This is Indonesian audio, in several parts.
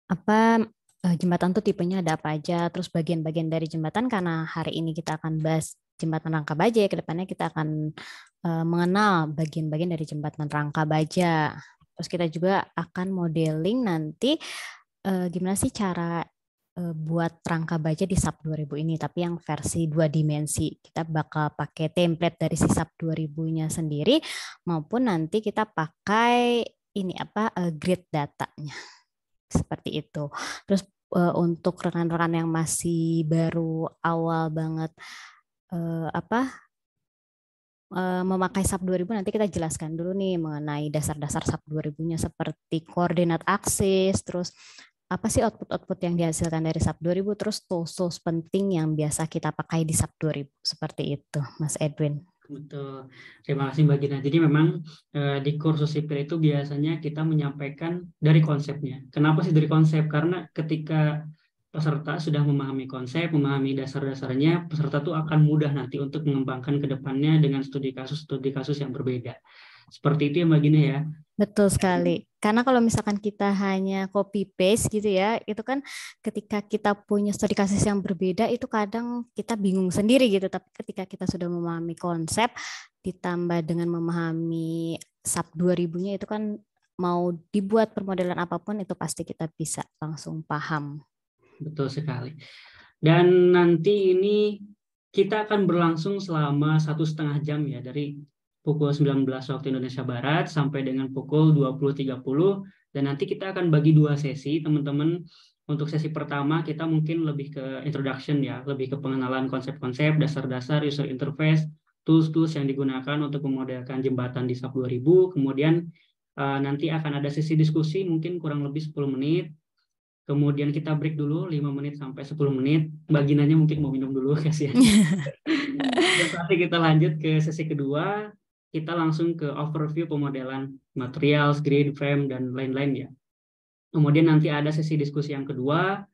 apa jembatan tuh tipenya ada apa aja, terus bagian-bagian dari jembatan karena hari ini kita akan bahas jembatan Rangka Baja, ya, ke depannya kita akan mengenal bagian-bagian dari jembatan Rangka Baja. Terus kita juga akan modeling nanti gimana sih cara buat Rangka Baja di SAP 2000 ini, tapi yang versi 2 dimensi. Kita bakal pakai template dari si SAP 2000-nya sendiri, maupun nanti kita pakai ini apa grid datanya. Seperti itu. Terus untuk rekan-rekan yang masih baru awal banget apa memakai SAP 2000, nanti kita jelaskan dulu nih mengenai dasar-dasar SAP 2000-nya seperti koordinat aksis, terus apa sih output-output yang dihasilkan dari SAP 2000, terus tools penting yang biasa kita pakai di SAP 2000. Seperti itu, Mas Edwin. Betul. Terima kasih Mbak Gina. Jadi memang di kursus sipil itu biasanya kita menyampaikan dari konsepnya. Kenapa sih dari konsep? Karena ketika peserta sudah memahami konsep, memahami dasar-dasarnya, peserta tuh akan mudah nanti untuk mengembangkan ke depannya dengan studi kasus yang berbeda. Seperti itu ya Mbak Gina ya. Betul sekali. Karena kalau misalkan kita hanya copy paste gitu ya, itu kan ketika kita punya studi kasus yang berbeda itu kadang kita bingung sendiri gitu. Tapi ketika kita sudah memahami konsep ditambah dengan memahami SAP 2000-nya itu kan mau dibuat permodelan apapun itu pasti kita bisa langsung paham. Betul sekali. Dan nanti ini kita akan berlangsung selama 1,5 jam ya, dari pukul 19 waktu Indonesia Barat sampai dengan pukul 20.30. Dan nanti kita akan bagi 2 sesi, teman-teman. Untuk sesi pertama kita mungkin lebih ke introduction ya, lebih ke pengenalan konsep-konsep, dasar-dasar user interface, tools-tools yang digunakan untuk memodelkan jembatan di SAP 2000. Kemudian nanti akan ada sesi diskusi mungkin kurang lebih 10 menit. Kemudian kita break dulu 5 menit sampai 10 menit. Mbak Ginanya mungkin mau minum dulu, kasihan. Dan nanti kita lanjut ke sesi kedua. Kita langsung ke overview pemodelan material, grid, frame, dan lain-lain ya. Kemudian nanti ada sesi diskusi yang kedua.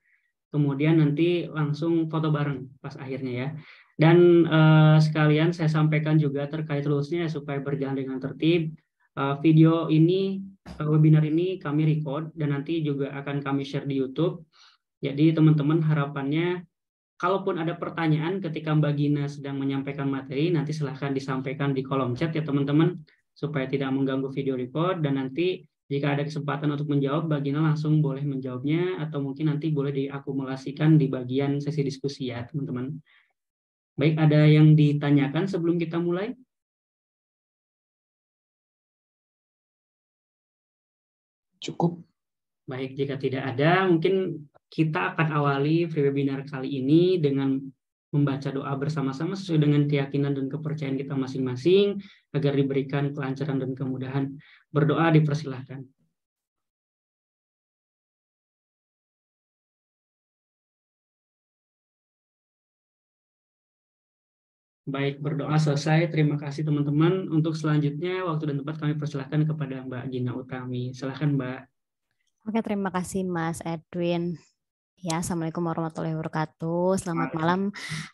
Kemudian nanti langsung foto bareng pas akhirnya ya. Dan sekalian saya sampaikan juga terkait rules-nya supaya berjalan dengan tertib. Video ini, webinar ini kami record dan nanti juga akan kami share di YouTube. Jadi teman-teman harapannya kalaupun ada pertanyaan ketika Mbak Gina sedang menyampaikan materi, nanti silahkan disampaikan di kolom chat ya teman-teman, supaya tidak mengganggu video record. Dan nanti jika ada kesempatan untuk menjawab, Mbak Gina langsung boleh menjawabnya, atau mungkin nanti boleh diakumulasikan di bagian sesi diskusi ya teman-teman. Baik, ada yang ditanyakan sebelum kita mulai? Cukup. Baik, jika tidak ada, mungkin kita akan awali free webinar kali ini dengan membaca doa bersama-sama sesuai dengan keyakinan dan kepercayaan kita masing-masing agar diberikan kelancaran dan kemudahan. Berdoa dipersilahkan. Baik, berdoa selesai. Terima kasih teman-teman. Untuk selanjutnya, waktu dan tempat kami persilahkan kepada Mbak Gina Utami. Silahkan Mbak. Oke, terima kasih Mas Edwin. Ya, Assalamualaikum warahmatullahi wabarakatuh. Selamat malam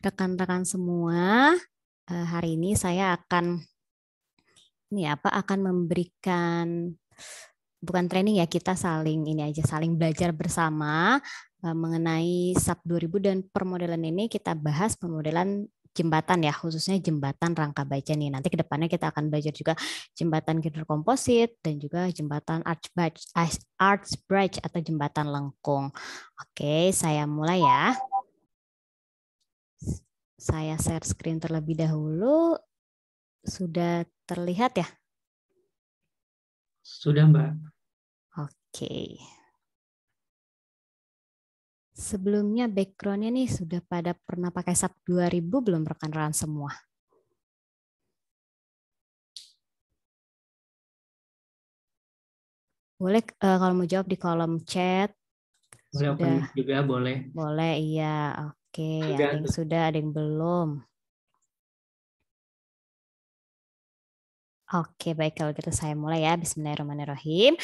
rekan-rekan semua. Hari ini saya akan memberikan bukan training ya, kita saling saling belajar bersama mengenai SAP 2000, dan permodelan ini kita bahas pemodelan jembatan ya, khususnya jembatan Rangka Baja nih. Nanti kedepannya kita akan belajar juga jembatan girder komposit dan juga jembatan arch bridge atau jembatan lengkung. Oke, saya mulai ya. Saya share screen terlebih dahulu. Sudah terlihat ya? Sudah Mbak. Oke. Sebelumnya background-nya nih sudah pada pernah pakai SAP 2000 belum rekan-rekan semua? Boleh kalau mau jawab di kolom chat. Boleh open mic juga, boleh. Boleh, iya. Oke, Sudah, ada yang sudah, ada yang belum. Oke, baik, kalau gitu saya mulai ya. Bismillahirrahmanirrahim.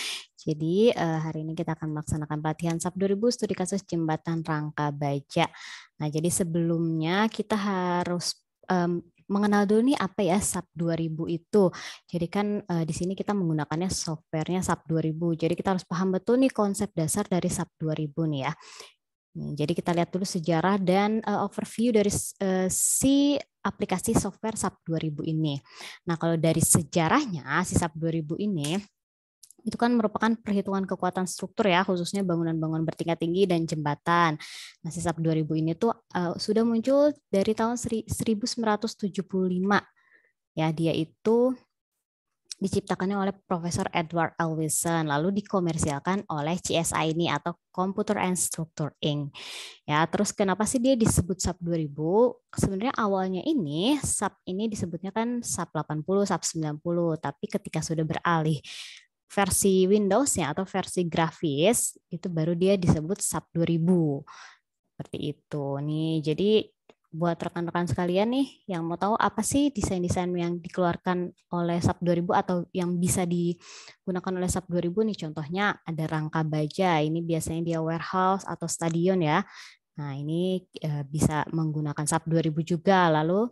Jadi hari ini kita akan melaksanakan pelatihan SAP 2000 studi kasus jembatan Rangka Baja. Nah, jadi sebelumnya kita harus mengenal dulu nih apa ya SAP 2000 itu. Jadi kan di sini kita menggunakannya softwarenya SAP 2000. Jadi kita harus paham betul nih konsep dasar dari SAP 2000 nih ya. Jadi kita lihat dulu sejarah dan overview dari si aplikasi software SAP 2000 ini. Nah, kalau dari sejarahnya si SAP 2000 ini itu kan merupakan perhitungan kekuatan struktur ya, khususnya bangunan-bangunan bertingkat tinggi dan jembatan. Nah, si SAP 2000 ini tuh sudah muncul dari tahun 1975. Ya, dia itu diciptakannya oleh Profesor Edward L. Wilson, lalu dikomersialkan oleh CSI ini atau Computer and Structure Inc. Ya, terus kenapa sih dia disebut SAP 2000? Sebenarnya awalnya ini SAP ini disebutnya kan SAP 80, SAP 90, tapi ketika sudah beralih versi Windows-nya atau versi grafis itu baru dia disebut SAP 2000. Seperti itu nih. Jadi buat rekan-rekan sekalian nih yang mau tahu apa sih desain-desain yang dikeluarkan oleh SAP 2000 atau yang bisa digunakan oleh SAP 2000 nih, contohnya ada rangka baja, ini biasanya dia warehouse atau stadion ya. Nah, ini bisa menggunakan SAP 2000 juga. Lalu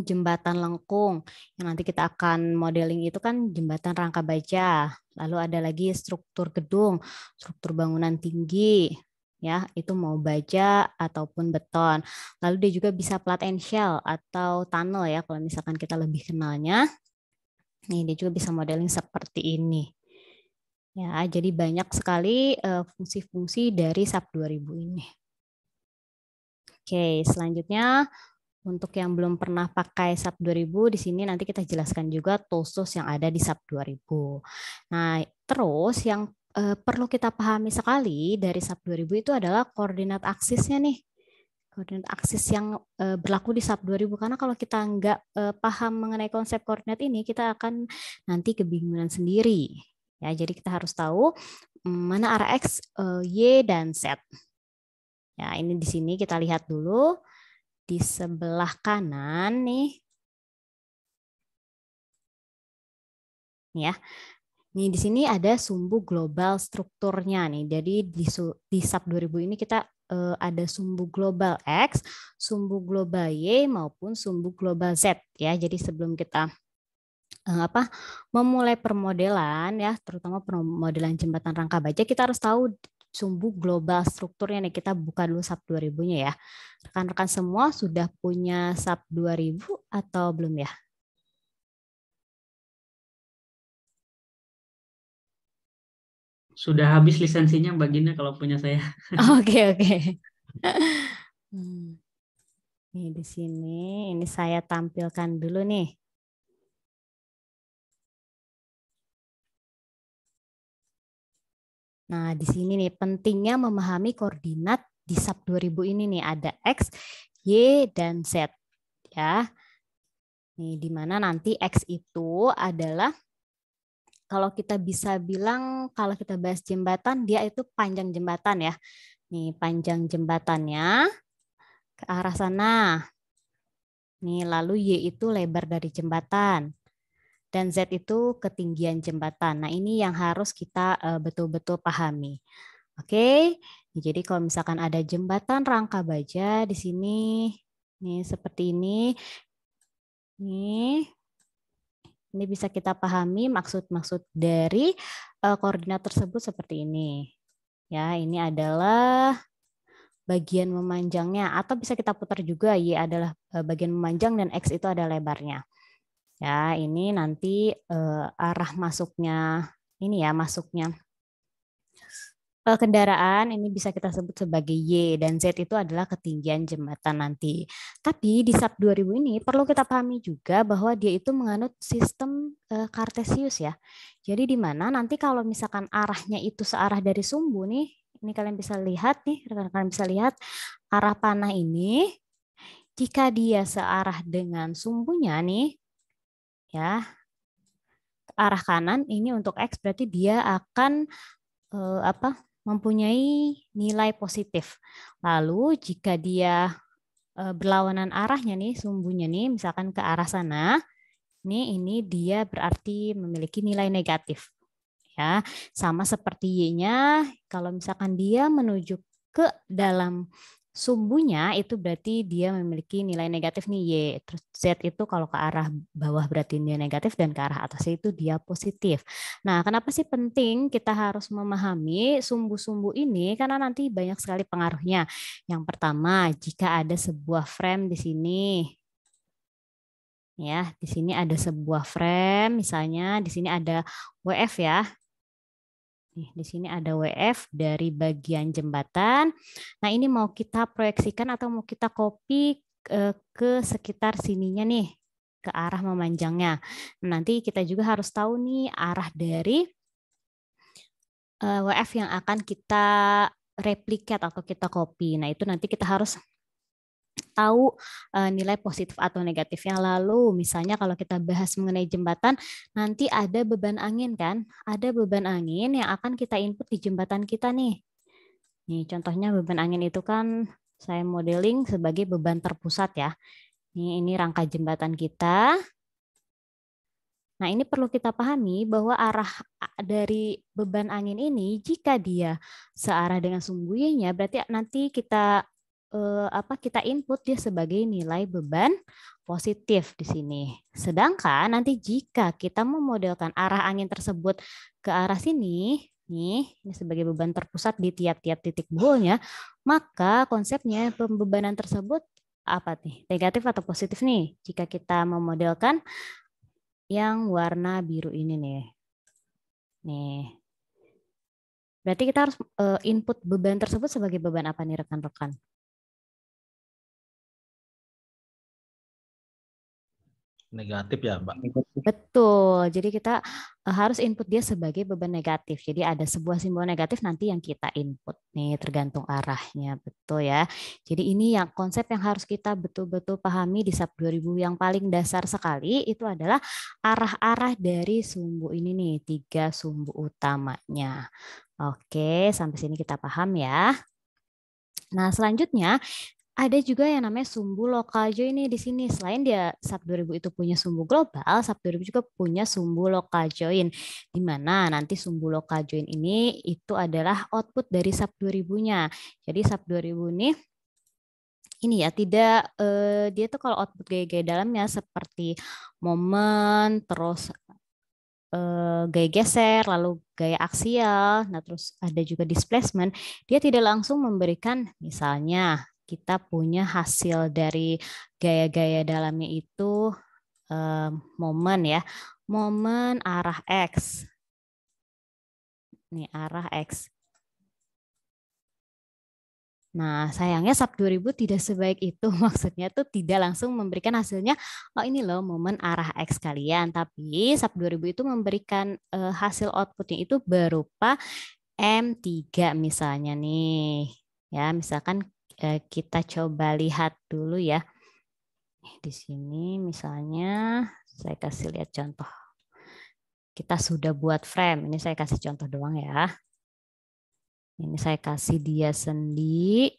jembatan lengkung yang nanti kita akan modeling itu kan jembatan rangka baja. Lalu ada lagi struktur gedung, struktur bangunan tinggi, ya itu mau baja ataupun beton. Lalu dia juga bisa plat and shell atau tunnel ya kalau misalkan kita lebih kenalnya. Nih dia juga bisa modeling seperti ini. Ya, jadi banyak sekali fungsi-fungsi dari SAP 2000 ini. Oke, selanjutnya untuk yang belum pernah pakai SAP 2000 di sini nanti kita jelaskan juga tools yang ada di SAP 2000. Nah, terus yang perlu kita pahami sekali dari SAP 2000 itu adalah koordinat aksisnya nih. Koordinat aksis yang berlaku di SAP 2000, karena kalau kita nggak paham mengenai konsep koordinat ini, kita akan nanti kebingungan sendiri. Ya, jadi kita harus tahu mana arah X, Y, dan Z. Ya, ini di sini kita lihat dulu di sebelah kanan nih. Ya. Nih di sini ada sumbu global strukturnya nih. Jadi di SAP 2000 ini kita ada sumbu global X, sumbu global Y maupun sumbu global Z ya. Jadi sebelum kita memulai permodelan ya, terutama permodelan jembatan rangka baja, kita harus tahu sumbu global strukturnya nih. Kita buka dulu SAP 2000-nya ya. Rekan-rekan semua sudah punya SAP 2000 atau belum ya? Sudah habis lisensinya Mbak Gina kalau punya saya. Oke. Nih di sini, ini saya tampilkan dulu nih. Nah, di sini nih pentingnya memahami koordinat di SAP 2000 ini nih, ada X, Y, dan Z ya. Nih di mana nanti X itu adalah kalau kita bisa bilang kalau kita bahas jembatan dia itu panjang jembatan ya. Nih panjang jembatannya ke arah sana. Nih lalu Y itu lebar dari jembatan. Dan Z itu ketinggian jembatan. Nah, ini yang harus kita betul-betul pahami. Oke, jadi kalau misalkan ada jembatan rangka baja di sini, nih seperti ini, nih, ini bisa kita pahami maksud-maksud dari koordinat tersebut seperti ini. Ya, ini adalah bagian memanjangnya, atau bisa kita putar juga, Y adalah bagian memanjang dan X itu ada lebarnya. Ya, ini nanti arah masuknya ini ya, masuknya kendaraan ini bisa kita sebut sebagai Y dan Z itu adalah ketinggian jembatan nanti. Tapi di SAP 2000 ini perlu kita pahami juga bahwa dia itu menganut sistem Kartesius ya. Jadi di mana nanti kalau misalkan arahnya itu searah dari sumbu nih, ini kalian bisa lihat nih, rekan-rekan bisa lihat arah panah ini jika dia searah dengan sumbunya nih ya ke arah kanan, ini untuk X berarti dia akan mempunyai nilai positif. Lalu jika dia berlawanan arahnya nih, sumbunya nih misalkan ke arah sana, ini dia berarti memiliki nilai negatif. Ya, sama seperti Y-nya kalau misalkan dia menuju ke dalam sumbunya itu berarti dia memiliki nilai negatif nih Y. Terus Z itu kalau ke arah bawah berarti dia negatif dan ke arah atasnya itu dia positif. Nah, kenapa sih penting kita harus memahami sumbu-sumbu ini? Karena nanti banyak sekali pengaruhnya. Yang pertama, jika ada sebuah frame di sini, ya, di sini ada sebuah frame, misalnya di sini ada WF ya. Nih, di sini ada WF dari bagian jembatan. Nah, ini mau kita proyeksikan atau mau kita copy ke sekitar sininya nih, ke arah memanjangnya. Nanti kita juga harus tahu nih arah dari WF yang akan kita replikat atau kita copy. Nah, itu nanti kita harus tahu nilai positif atau negatifnya. Lalu misalnya kalau kita bahas mengenai jembatan, nanti ada beban angin kan? Ada beban angin yang akan kita input di jembatan kita nih. Nih contohnya beban angin itu kan saya modeling sebagai beban terpusat ya. Ini rangka jembatan kita. Nah, ini perlu kita pahami bahwa arah dari beban angin ini jika dia searah dengan sumbu Y-nya berarti nanti kita kita input dia sebagai nilai beban positif di sini. Sedangkan nanti jika kita memodelkan arah angin tersebut ke arah sini, ini sebagai beban terpusat di tiap-tiap titik boolnya, maka konsepnya pembebanan tersebut apa nih? Negatif atau positif nih? Jika kita memodelkan yang warna biru ini nih. Nih. Berarti kita harus input beban tersebut sebagai beban apa nih rekan-rekan? Negatif ya, Mbak. Betul. Jadi kita harus input dia sebagai beban negatif. Jadi ada sebuah simbol negatif nanti yang kita input nih tergantung arahnya. Betul ya. Jadi ini yang konsep yang harus kita betul-betul pahami di SAP 2000 yang paling dasar sekali itu adalah arah-arah dari sumbu ini nih, 3 sumbu utamanya. Oke, sampai sini kita paham ya. Nah, selanjutnya ada juga yang namanya sumbu lokal join ini di sini. Selain dia SAP 2000 itu punya sumbu global, SAP 2000 juga punya sumbu lokal join. Di mana nanti sumbu lokal join ini itu adalah output dari SAP 2000-nya. Jadi SAP 2000 ini ya tidak dia tuh kalau output gaya-gaya dalamnya seperti momen, terus gaya geser, lalu gaya aksial, nah terus ada juga displacement, dia tidak langsung memberikan misalnya kita punya hasil dari gaya-gaya dalamnya itu momen ya, momen arah X. Ini arah X. Nah, sayangnya SAP 2000 tidak sebaik itu. Maksudnya tuh tidak langsung memberikan hasilnya, oh ini loh momen arah X kalian. Tapi SAP 2000 itu memberikan hasil outputnya itu berupa M3 misalnya nih. Ya, misalkan kita coba lihat dulu ya. Di sini misalnya saya kasih lihat contoh. Kita sudah buat frame. Ini saya kasih contoh doang ya. Ini saya kasih dia sendi.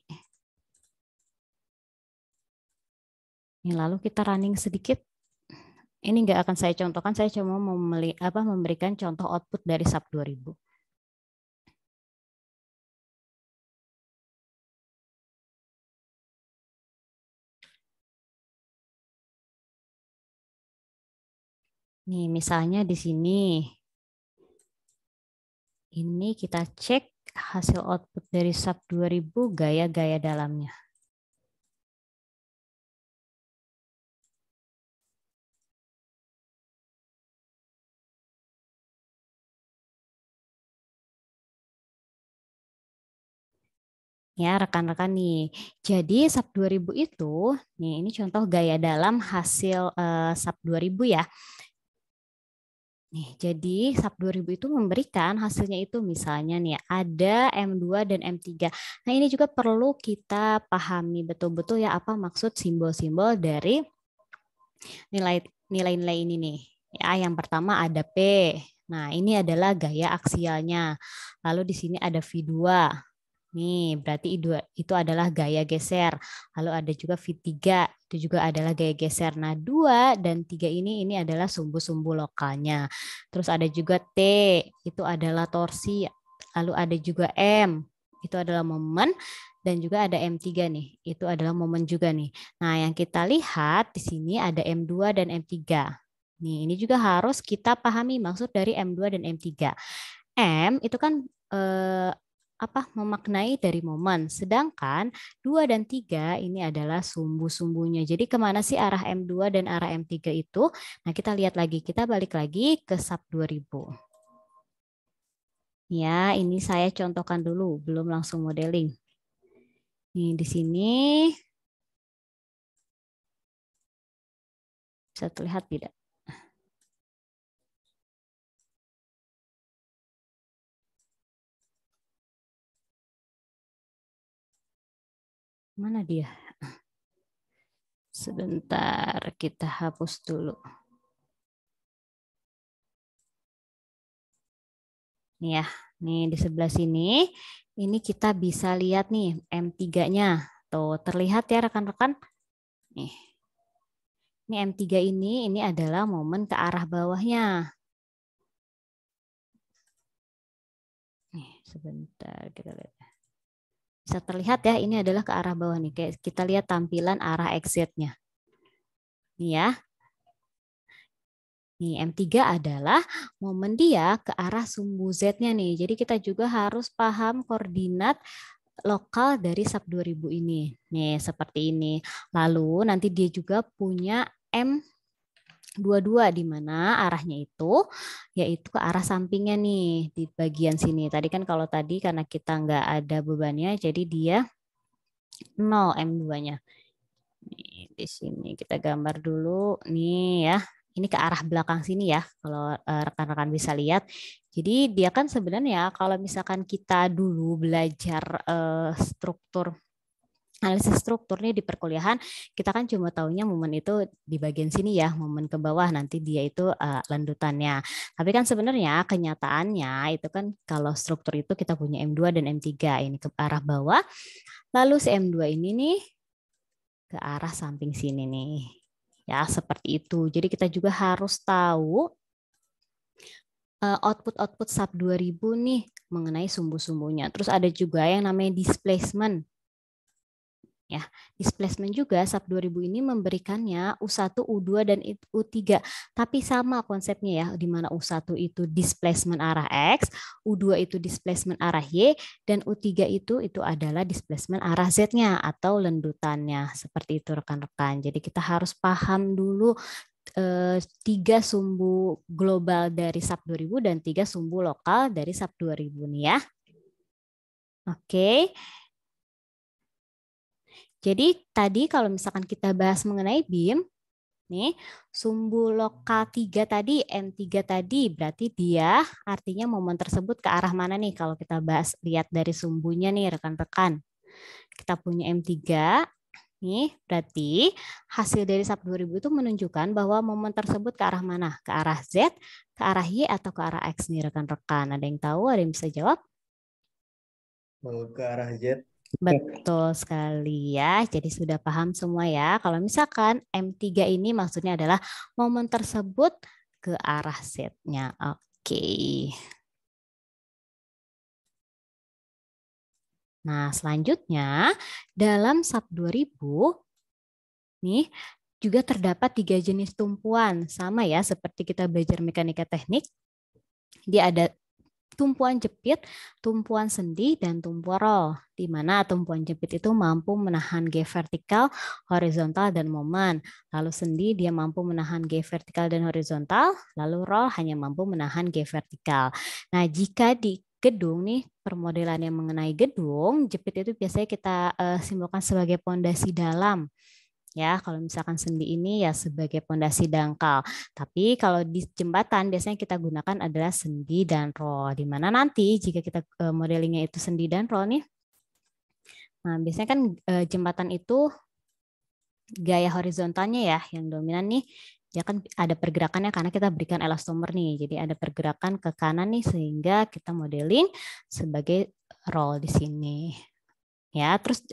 Ini lalu kita running sedikit. Ini nggak akan saya contohkan, saya cuma memberikan contoh output dari SAP 2000. Nih, misalnya di sini. Ini kita cek hasil output dari SAP 2000 gaya-gaya dalamnya. Ya, rekan-rekan nih. Jadi SAP 2000 itu, nih ini contoh gaya dalam hasil SAP 2000 ya. Nih, jadi SAP 2000 itu memberikan hasilnya itu misalnya nih ada M2 dan M3. Nah, ini juga perlu kita pahami betul-betul ya apa maksud simbol-simbol dari nilai-nilai ini nih. Ya, yang pertama ada P. Nah, ini adalah gaya aksialnya. Lalu di sini ada V2. Nih, berarti itu adalah gaya geser. Lalu ada juga V3, itu juga adalah gaya geser. Nah, 2 dan 3 ini adalah sumbu-sumbu lokalnya. Terus ada juga T, itu adalah torsi. Lalu ada juga M. itu adalah momen, dan juga ada M3 nih, itu adalah momen juga nih. Nah, yang kita lihat di sini ada M2 dan M3. Nih, ini juga harus kita pahami maksud dari M2 dan M3. M itu kan memaknai dari momen, sedangkan 2 dan 3 ini adalah sumbu-sumbunya. Jadi kemana sih arah M2 dan arah M3 itu? Nah, kita lihat lagi, kita balik lagi ke SAP 2000. Ya, ini saya contohkan dulu, belum langsung modeling. Nih, di sini bisa terlihat tidak? Mana dia? Sebentar, kita hapus dulu. Nih ya, nih di sebelah sini, ini kita bisa lihat nih M3-nya. Tuh, terlihat ya rekan-rekan? Nih. Ini M3 ini adalah momen ke arah bawahnya. Nih, sebentar kita lihat. Bisa terlihat ya, ini adalah ke arah bawah nih. Kayak kita lihat tampilan arah exit-nya. Nih ya. Nih, M3 adalah momen dia ke arah sumbu Z-nya nih. Jadi kita juga harus paham koordinat lokal dari SAP 2000 ini. Nih, seperti ini. Lalu nanti dia juga punya M22 di mana arahnya itu yaitu ke arah sampingnya nih di bagian sini. Tadi kan kalau tadi karena kita nggak ada bebannya jadi dia 0 M2-nya. Nih, di sini kita gambar dulu nih ya. Ini ke arah belakang sini ya, kalau rekan-rekan bisa lihat. Jadi dia kan sebenarnya kalau misalkan kita dulu belajar analisis struktur nih di perkuliahan, kita kan cuma taunya momen itu di bagian sini ya, momen ke bawah nanti dia itu landutannya. Tapi kan sebenarnya kenyataannya itu kan kalau struktur itu kita punya M2 dan M3 ini ke arah bawah. Lalu si M2 ini nih ke arah samping sini nih. Ya, seperti itu. Jadi kita juga harus tahu output-output SAP 2000 nih mengenai sumbu-sumbunya. Terus ada juga yang namanya displacement. Ya, displacement juga SAP 2000 ini memberikannya U1, U2 dan U3. Tapi sama konsepnya ya, di mana U1 itu displacement arah X, U2 itu displacement arah Y, dan U3 itu adalah displacement arah Z-nya atau lendutannya. Seperti itu rekan-rekan. Jadi kita harus paham dulu 3 sumbu global dari SAP 2000 dan 3 sumbu lokal dari SAP 2000 nih ya. Oke. Jadi tadi kalau misalkan kita bahas mengenai BIM, nih sumbu lokal 3 tadi, M3 tadi, berarti dia artinya momen tersebut ke arah mana nih kalau kita bahas lihat dari sumbunya nih rekan-rekan. Kita punya M3, nih berarti hasil dari SAP 2000 itu menunjukkan bahwa momen tersebut ke arah mana? Ke arah Z, ke arah Y, atau ke arah X nih rekan-rekan. Ada yang tahu? Ada yang bisa jawab? Ke arah Z. Betul sekali ya. Jadi sudah paham semua ya. Kalau misalkan M3 ini maksudnya adalah momen tersebut ke arah Z-nya. Oke. Nah, selanjutnya dalam SAP 2000 nih juga terdapat 3 jenis tumpuan. Sama ya seperti kita belajar mekanika teknik. Dia ada tumpuan jepit, tumpuan sendi, dan tumpuan roll. Di mana tumpuan jepit itu mampu menahan G vertikal, horizontal, dan momen. Lalu sendi dia mampu menahan G vertikal dan horizontal, lalu roll hanya mampu menahan G vertikal. Nah, jika di gedung nih, permodelan yang mengenai gedung, jepit itu biasanya kita simbolkan sebagai pondasi dalam. Ya, kalau misalkan sendi ini ya sebagai pondasi dangkal. Tapi kalau di jembatan biasanya kita gunakan adalah sendi dan roll. Di mana nanti jika kita modelingnya itu sendi dan roll nih, nah biasanya kan jembatan itu gaya horizontalnya ya yang dominan nih. Ya kan ada pergerakannya karena kita berikan elastomer nih. Jadi ada pergerakan ke kanan nih sehingga kita modeling sebagai roll di sini. Ya, terus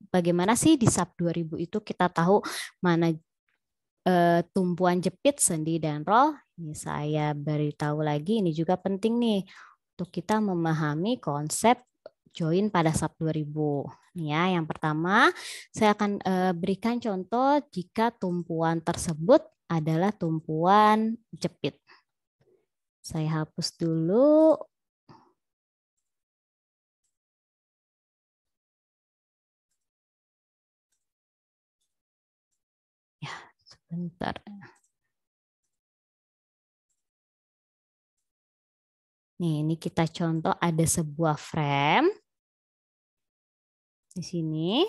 bagaimana sih di SAP 2000 itu kita tahu mana tumpuan jepit, sendi, dan roll? Ini saya beritahu lagi, ini juga penting nih untuk kita memahami konsep join pada SAP 2000. Nih ya, yang pertama saya akan berikan contoh jika tumpuan tersebut adalah tumpuan jepit. Saya hapus dulu. Ya, sebentar. Nih, ini kita contoh ada sebuah frame di sini.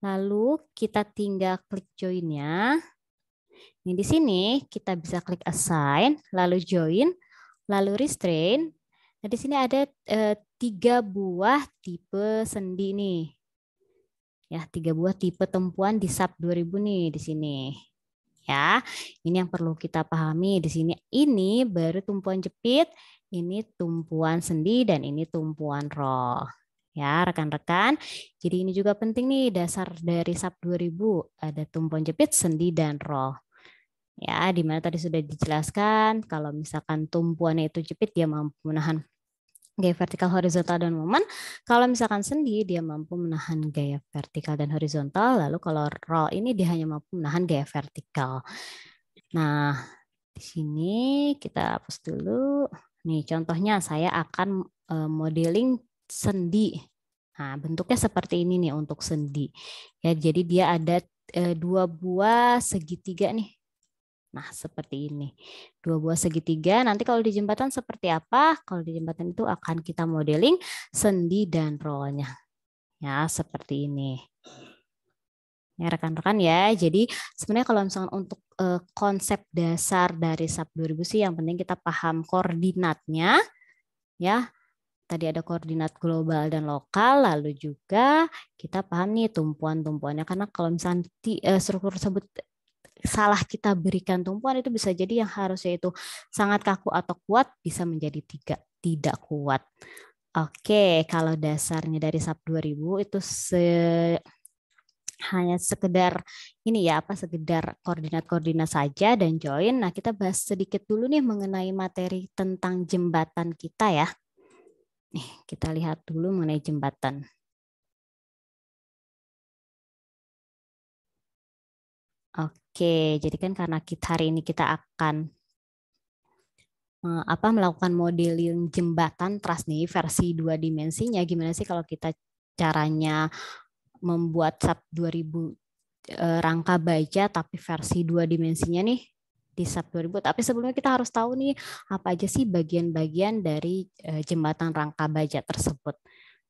Lalu kita tinggal klik join-nya. Ini di sini kita bisa klik assign, lalu join, lalu restrain. Nah, di sini ada 3 buah tipe sendi nih. Ya, 3 buah tipe tumpuan di SAP 2000 nih di sini. Ya, ini yang perlu kita pahami di sini. Ini baru tumpuan jepit, ini tumpuan sendi, dan ini tumpuan roll. Ya, rekan-rekan. Jadi ini juga penting nih dasar dari SAP 2000. Ada tumpuan jepit, sendi, dan roll. Ya, di mana tadi sudah dijelaskan kalau misalkan tumpuannya itu jepit dia mampu menahan gaya vertikal, horizontal, dan momen. Kalau misalkan sendi, dia mampu menahan gaya vertikal dan horizontal. Lalu kalau roll ini dia hanya mampu menahan gaya vertikal. Nah, di sini kita hapus dulu. Nih, contohnya saya akan modeling sendi. Nah, bentuknya seperti ini nih untuk sendi. Ya, jadi dia ada 2 buah segitiga nih. Nah, seperti ini. 2 buah segitiga. Nanti kalau di jembatan seperti apa? Kalau di jembatan itu akan kita modeling sendi dan rollnya. Ya, seperti ini. Ya, rekan-rekan ya. Jadi sebenarnya kalau misalnya untuk konsep dasar dari SAP 2000 sih yang penting kita paham koordinatnya. Ya, tadi ada koordinat global dan lokal. Lalu juga kita paham nih tumpuan-tumpuannya. Karena kalau misalnya struktur tersebut salah kita berikan tumpuan itu bisa jadi yang harusnya itu sangat kaku atau kuat bisa menjadi tidak kuat. Oke, kalau dasarnya dari SAP 2000 itu hanya sekedar ini ya sekedar koordinat-koordinat saja dan join. Nah, kita bahas sedikit dulu nih mengenai materi tentang jembatan kita ya. Nih, kita lihat dulu mengenai jembatan. Oke, jadi kan karena hari ini kita akan melakukan modeling jembatan trust nih versi 2 dimensinya. Gimana sih kalau kita caranya membuat SAP 2000 rangka baja tapi versi 2 dimensinya nih di SAP 2000. Tapi sebelumnya kita harus tahu nih apa aja sih bagian-bagian dari jembatan rangka baja tersebut.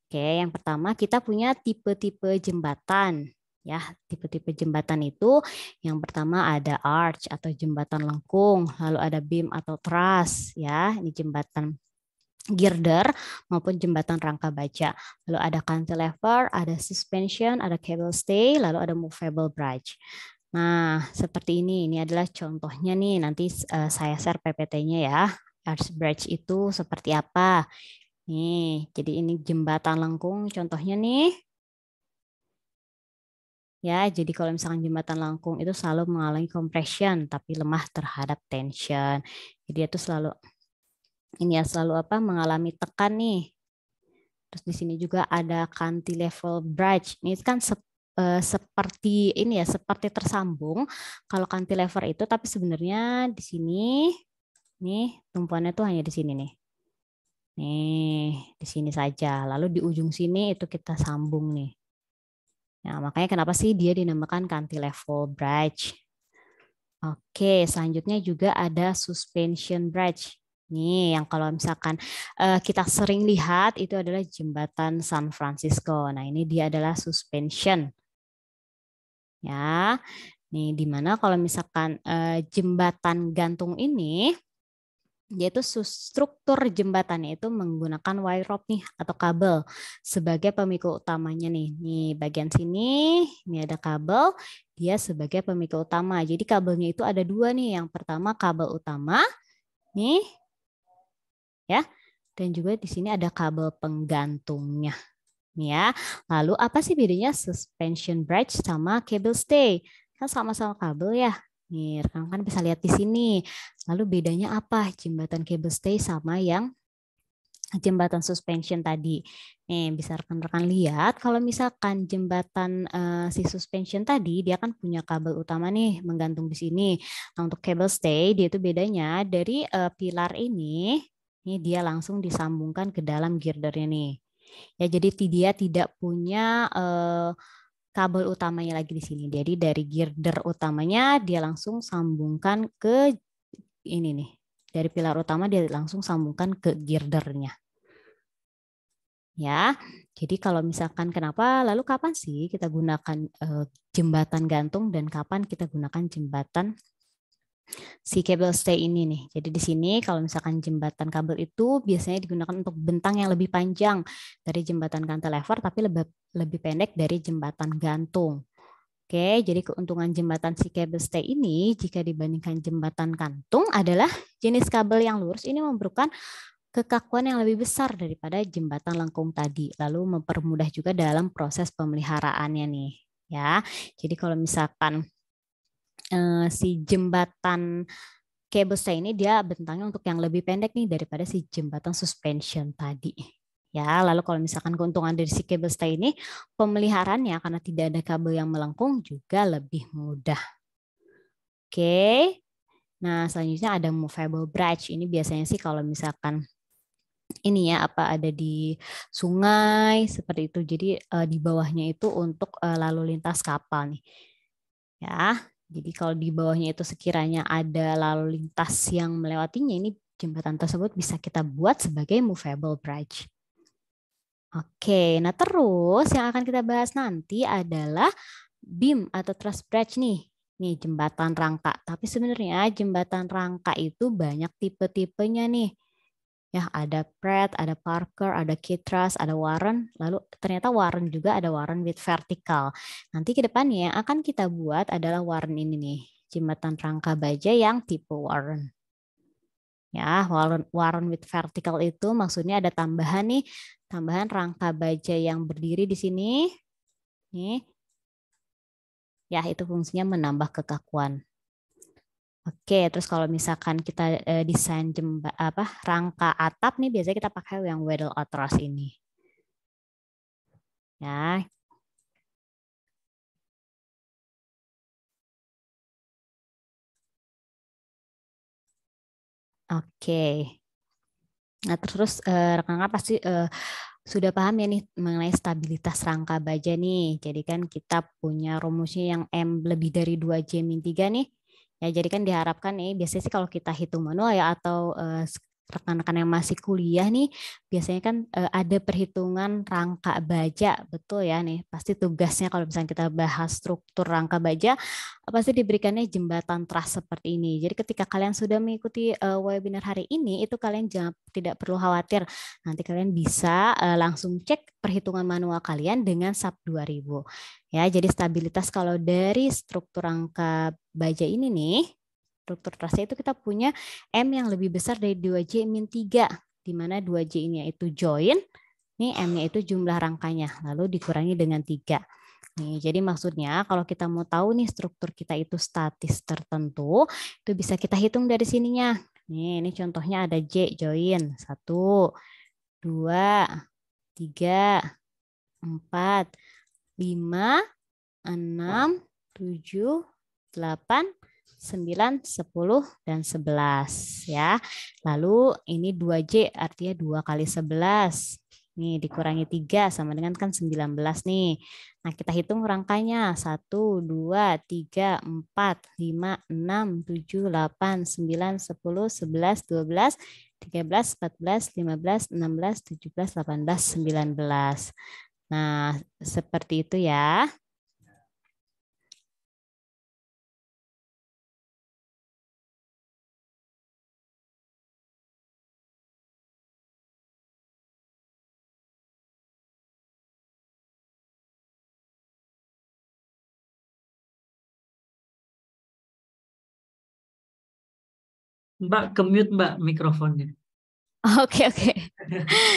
Oke, yang pertama kita punya tipe-tipe jembatan. Ya, tipe-tipe jembatan itu yang pertama ada arch atau jembatan lengkung, lalu ada beam atau truss ya, ini jembatan girder maupun jembatan rangka baja. Lalu ada cantilever, ada suspension, ada cable stay, lalu ada movable bridge. Nah, seperti ini adalah contohnya nih, nanti saya share PPT-nya ya. Arch bridge itu seperti apa? Nih, jadi ini jembatan lengkung contohnya nih. Ya, jadi kalau misalkan jembatan lengkung itu selalu mengalami compression tapi lemah terhadap tension. Jadi itu selalu mengalami tekan nih. Terus di sini juga ada cantilever bridge. Ini kan seperti ini ya, seperti tersambung. Kalau cantilever itu tapi sebenarnya di sini nih tumpuannya tuh hanya di sini nih. Nih, di sini saja. Lalu di ujung sini itu kita sambung nih. Nah, makanya kenapa sih dia dinamakan cantilever bridge. Oke, selanjutnya juga ada suspension bridge. Nih, yang kalau misalkan kita sering lihat itu adalah jembatan San Francisco. Nah, ini dia adalah suspension. Ya, nih dimana kalau misalkan jembatan gantung ini yaitu struktur jembatannya itu menggunakan wire rope nih atau kabel sebagai pemikul utamanya nih. Nih bagian sini ini ada kabel, dia sebagai pemikul utama. Jadi kabelnya itu ada 2 nih. Yang pertama kabel utama nih ya. Dan juga di sini ada kabel penggantungnya. Nih ya. Lalu apa sih bedanya suspension bridge sama cable stay? Kan sama-sama kabel ya. Nih, rekan-rekan bisa lihat di sini. Lalu bedanya apa jembatan cable stay sama yang jembatan suspension tadi. Nih, bisa rekan-rekan lihat kalau misalkan jembatan si suspension tadi dia kan punya kabel utama nih menggantung di sini. Nah, untuk cable stay dia itu bedanya dari pilar ini dia langsung disambungkan ke dalam girdernya nih. Ya, jadi dia tidak punya kabel utamanya lagi di sini. Jadi dari girder utamanya dia langsung sambungkan ke ini nih. Dari pilar utama dia langsung sambungkan ke girdernya. Ya, jadi kalau misalkan kenapa, lalu kapan sih kita gunakan jembatan gantung dan kapan kita gunakan jembatan si cable stay ini nih. Jadi di sini kalau misalkan jembatan kabel itu biasanya digunakan untuk bentang yang lebih panjang dari jembatan cantilever tapi lebih pendek dari jembatan gantung. Oke, jadi keuntungan jembatan si cable stay ini jika dibandingkan jembatan gantung adalah jenis kabel yang lurus ini memerlukan kekakuan yang lebih besar daripada jembatan lengkung tadi, lalu mempermudah juga dalam proses pemeliharaannya nih, ya. Jadi kalau misalkan si jembatan cable stay ini dia bentangnya untuk yang lebih pendek nih daripada si jembatan suspension tadi. Ya, lalu kalau misalkan keuntungan dari si cable stay ini pemeliharaannya karena tidak ada kabel yang melengkung juga lebih mudah. Oke. Nah, selanjutnya ada movable bridge. Ini biasanya sih kalau misalkan ini ya ada di sungai seperti itu. Jadi di bawahnya itu untuk lalu lintas kapal nih. Ya. Jadi kalau di bawahnya itu sekiranya ada lalu lintas yang melewatinya, ini jembatan tersebut bisa kita buat sebagai movable bridge. Oke, nah terus yang akan kita bahas nanti adalah beam atau truss bridge nih. Nih jembatan rangka. Tapi sebenarnya jembatan rangka itu banyak tipe-tipenya nih. Ya, ada Pratt, ada Parker, ada Kittrus, ada Warren, lalu ternyata Warren juga ada Warren with vertical. Nanti ke depannya yang akan kita buat adalah Warren ini nih, jembatan rangka baja yang tipe Warren. Ya, Warren with vertical itu maksudnya ada tambahan nih, tambahan rangka baja yang berdiri di sini. Nih. Ya, itu fungsinya menambah kekakuan. Oke, terus kalau misalkan kita desain rangka atap nih biasanya kita pakai yang Wedel Atlas ini. Ya. Oke. Nah, terus rekan-rekan pasti sudah paham ya nih mengenai stabilitas rangka baja nih. Jadi kan kita punya rumusnya yang M lebih dari 2J-3 nih. Ya, jadi kan diharapkan nih biasanya sih kalau kita hitung manual ya atau rekan-rekan yang masih kuliah nih biasanya kan ada perhitungan rangka baja, betul ya nih. Pasti tugasnya kalau misalnya kita bahas struktur rangka baja pasti diberikannya jembatan truss seperti ini. Jadi ketika kalian sudah mengikuti webinar hari ini itu kalian tidak perlu khawatir. Nanti kalian bisa langsung cek perhitungan manual kalian dengan SAP 2000. Ya, jadi stabilitas kalau dari struktur rangka baja ini nih, struktur trusnya itu kita punya M yang lebih besar dari 2J-3, di mana 2J ini yaitu join, nih M-nya itu jumlah rangkanya, lalu dikurangi dengan 3. Nih, jadi maksudnya kalau kita mau tahu nih struktur kita itu statis tertentu, itu bisa kita hitung dari sininya. Nih, ini contohnya ada J join, 1, 2, 3, 4, 5, 6, 7, 8, 9, 10, dan 11. Ya. Lalu ini 2J artinya 2 kali 11. Nih dikurangi 3 sama dengan kan 19 nih. Nah kita hitung rangkanya. 1, 2, 3, 4, 5, 6, 7, 8, 9, 10, 11, 12, 13, 14, 15, 16, 17, 18, 19. Nah, seperti itu ya. Mbak, ke-mute Mbak mikrofonnya. Oke.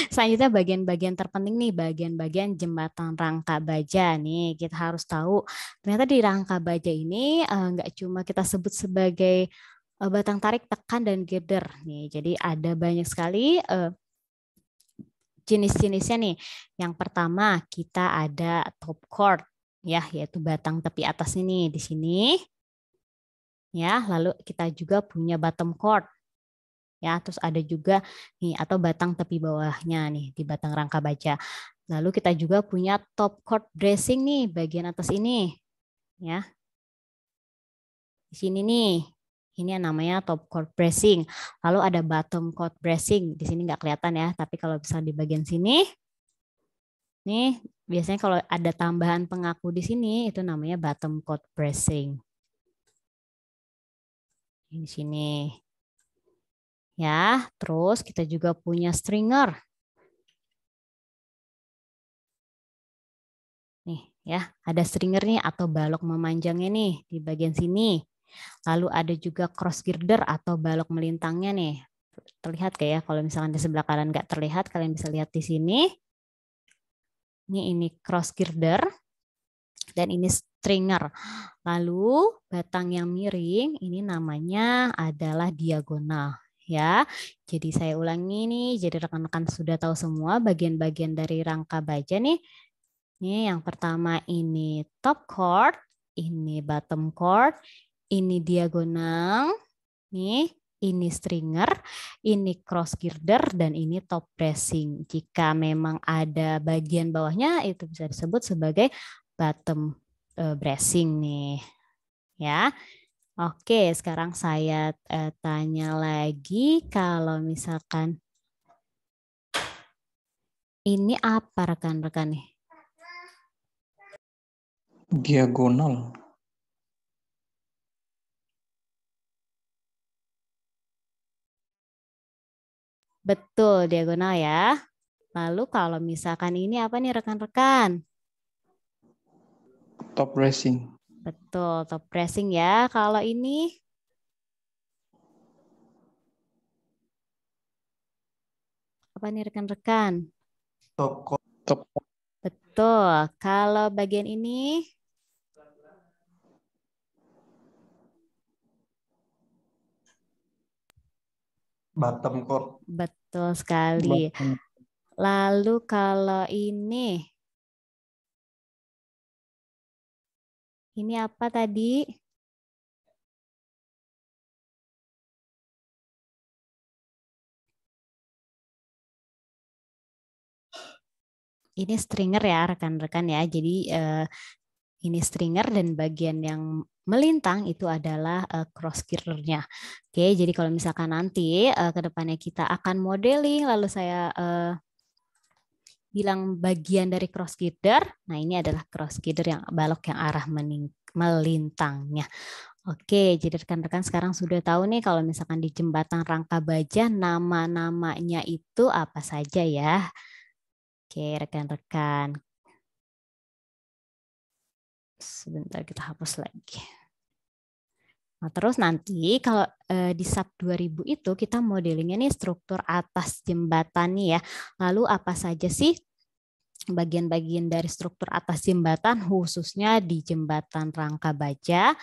Selanjutnya bagian-bagian terpenting nih, bagian-bagian jembatan rangka baja nih. Kita harus tahu ternyata di rangka baja ini nggak cuma kita sebut sebagai batang tarik, tekan, dan girder nih. Jadi ada banyak sekali jenis-jenisnya nih. Yang pertama kita ada top chord ya, yaitu batang tepi atas ini di sini. Ya, lalu kita juga punya bottom chord. Ya, terus ada juga nih atau batang tepi bawahnya nih di batang rangka baja. Lalu kita juga punya top chord bracing nih bagian atas ini. Ya. Di sini nih. Ini yang namanya top chord bracing. Lalu ada bottom chord bracing. Di sini nggak kelihatan ya, tapi kalau bisa di bagian sini, nih biasanya kalau ada tambahan pengaku di sini itu namanya bottom chord bracing. Di sini. Ya, terus kita juga punya stringer. Nih ya, ada stringer nih atau balok memanjangnya nih di bagian sini. Lalu ada juga cross girder atau balok melintangnya nih. Terlihat kayak ya, kalau misalkan di sebelah kanan nggak terlihat, kalian bisa lihat di sini. Ini cross girder dan ini stringer. Lalu batang yang miring ini namanya adalah diagonal ya. Jadi saya ulangi nih, jadi rekan-rekan sudah tahu semua bagian-bagian dari rangka baja nih. Nih yang pertama ini top chord, ini bottom chord, ini diagonal, nih, ini stringer, ini cross girder, dan ini top bracing. Jika memang ada bagian bawahnya, itu bisa disebut sebagai bottom bracing nih. Ya, oke. Sekarang saya tanya lagi, kalau misalkan ini apa rekan-rekan nih? Diagonal. Betul, diagonal ya. Lalu kalau misalkan ini apa nih rekan-rekan? Top bracing. Betul, top bracing ya. Kalau ini? Apa nih rekan-rekan? Top chord. Top Betul. Kalau bagian ini? Bottom chord. Betul sekali. bottom. Lalu kalau ini apa tadi? Ini stringer ya rekan-rekan ya. Jadi ini stringer dan bagian yang melintang itu adalah cross girdernya. Oke, jadi kalau misalkan nanti ke depannya kita akan modeling, lalu saya bilang bagian dari cross girder, nah ini adalah cross girder yang balok yang arah melintangnya. Oke, jadi rekan-rekan sekarang sudah tahu nih kalau misalkan di jembatan rangka baja nama-namanya itu apa saja ya. Oke, rekan-rekan. Sebentar kita hapus lagi. Nah, terus nanti kalau di SAP 2000 itu kita modelingnya nih struktur atas jembatan nih ya. Lalu apa saja sih bagian-bagian dari struktur atas jembatan khususnya di jembatan rangka baja?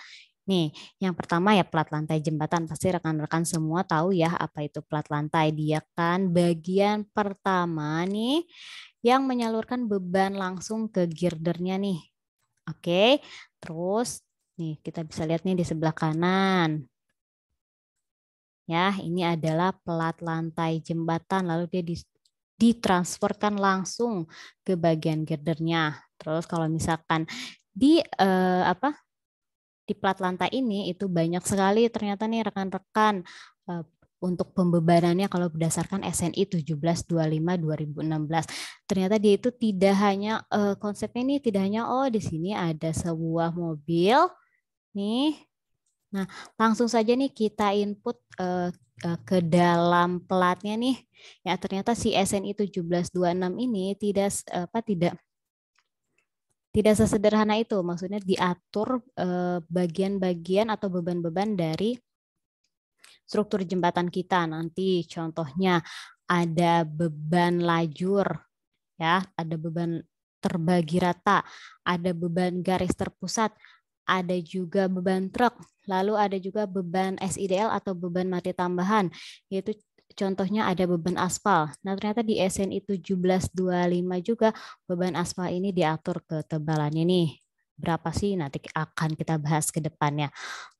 Nih, yang pertama ya plat lantai jembatan. Pasti rekan-rekan semua tahu ya apa itu plat lantai. Dia kan bagian pertama nih yang menyalurkan beban langsung ke girdernya nih. Oke, terus nih kita bisa lihat nih di sebelah kanan. Ya, ini adalah plat lantai jembatan. Lalu dia ditransferkan langsung ke bagian girdernya. Terus kalau misalkan di di plat lantai ini itu banyak sekali ternyata nih rekan-rekan untuk pembebanannya kalau berdasarkan SNI 1725/2016. Ternyata dia itu tidak hanya konsepnya ini tidak hanya di sini ada sebuah mobil nih. Nah, langsung saja nih kita input ke dalam platnya nih. Ya, ternyata si SNI 1726 ini tidak sesederhana itu, maksudnya diatur bagian-bagian atau beban-beban dari struktur jembatan kita. Nanti contohnya ada beban lajur, ya, ada beban terbagi rata, ada beban garis terpusat, ada juga beban truk, lalu ada juga beban SIDL atau beban mati tambahan, yaitu contohnya ada beban aspal. Nah, ternyata di SNI 1725 juga beban aspal ini diatur ketebalannya nih. Berapa sih nanti akan kita bahas ke depannya.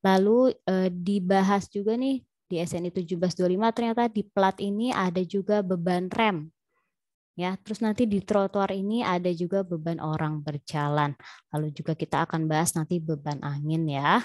Lalu dibahas juga nih di SNI 1725 ternyata di plat ini ada juga beban rem. Ya, terus nanti di trotoar ini ada juga beban orang berjalan. Lalu juga kita akan bahas nanti beban angin ya.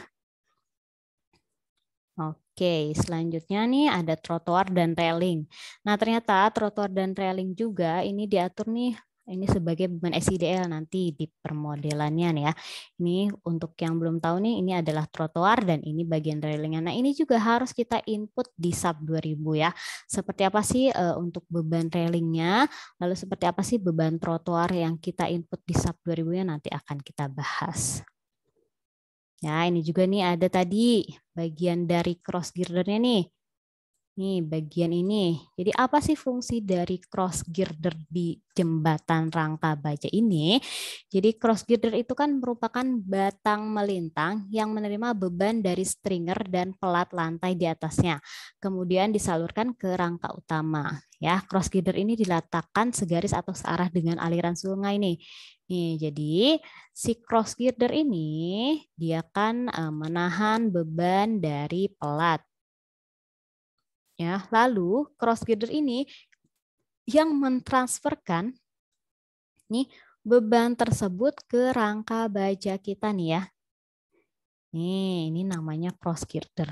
Oke, selanjutnya nih ada trotoar dan railing. Nah, ternyata trotoar dan railing juga ini diatur nih, ini sebagai beban SIDL nanti di permodelannya nih ya. Ini untuk yang belum tahu nih, ini adalah trotoar dan ini bagian railingnya. Nah, ini juga harus kita input di SUP 2000 ya. Seperti apa sih untuk beban railingnya, lalu seperti apa sih beban trotoar yang kita input di SUP 2000-nya nanti akan kita bahas. Ya, ini juga nih ada tadi bagian dari cross girdernya nih. Nih, bagian ini. Jadi apa sih fungsi dari cross girder di jembatan rangka baja ini? Jadi cross girder itu kan merupakan batang melintang yang menerima beban dari stringer dan pelat lantai di atasnya. Kemudian disalurkan ke rangka utama. Ya, cross girder ini diletakkan segaris atau searah dengan aliran sungai nih. Nih, jadi si cross girder ini dia kan menahan beban dari pelat. Ya, lalu cross girder ini yang mentransferkan nih beban tersebut ke rangka baja kita nih ya. Nih, ini namanya cross girder.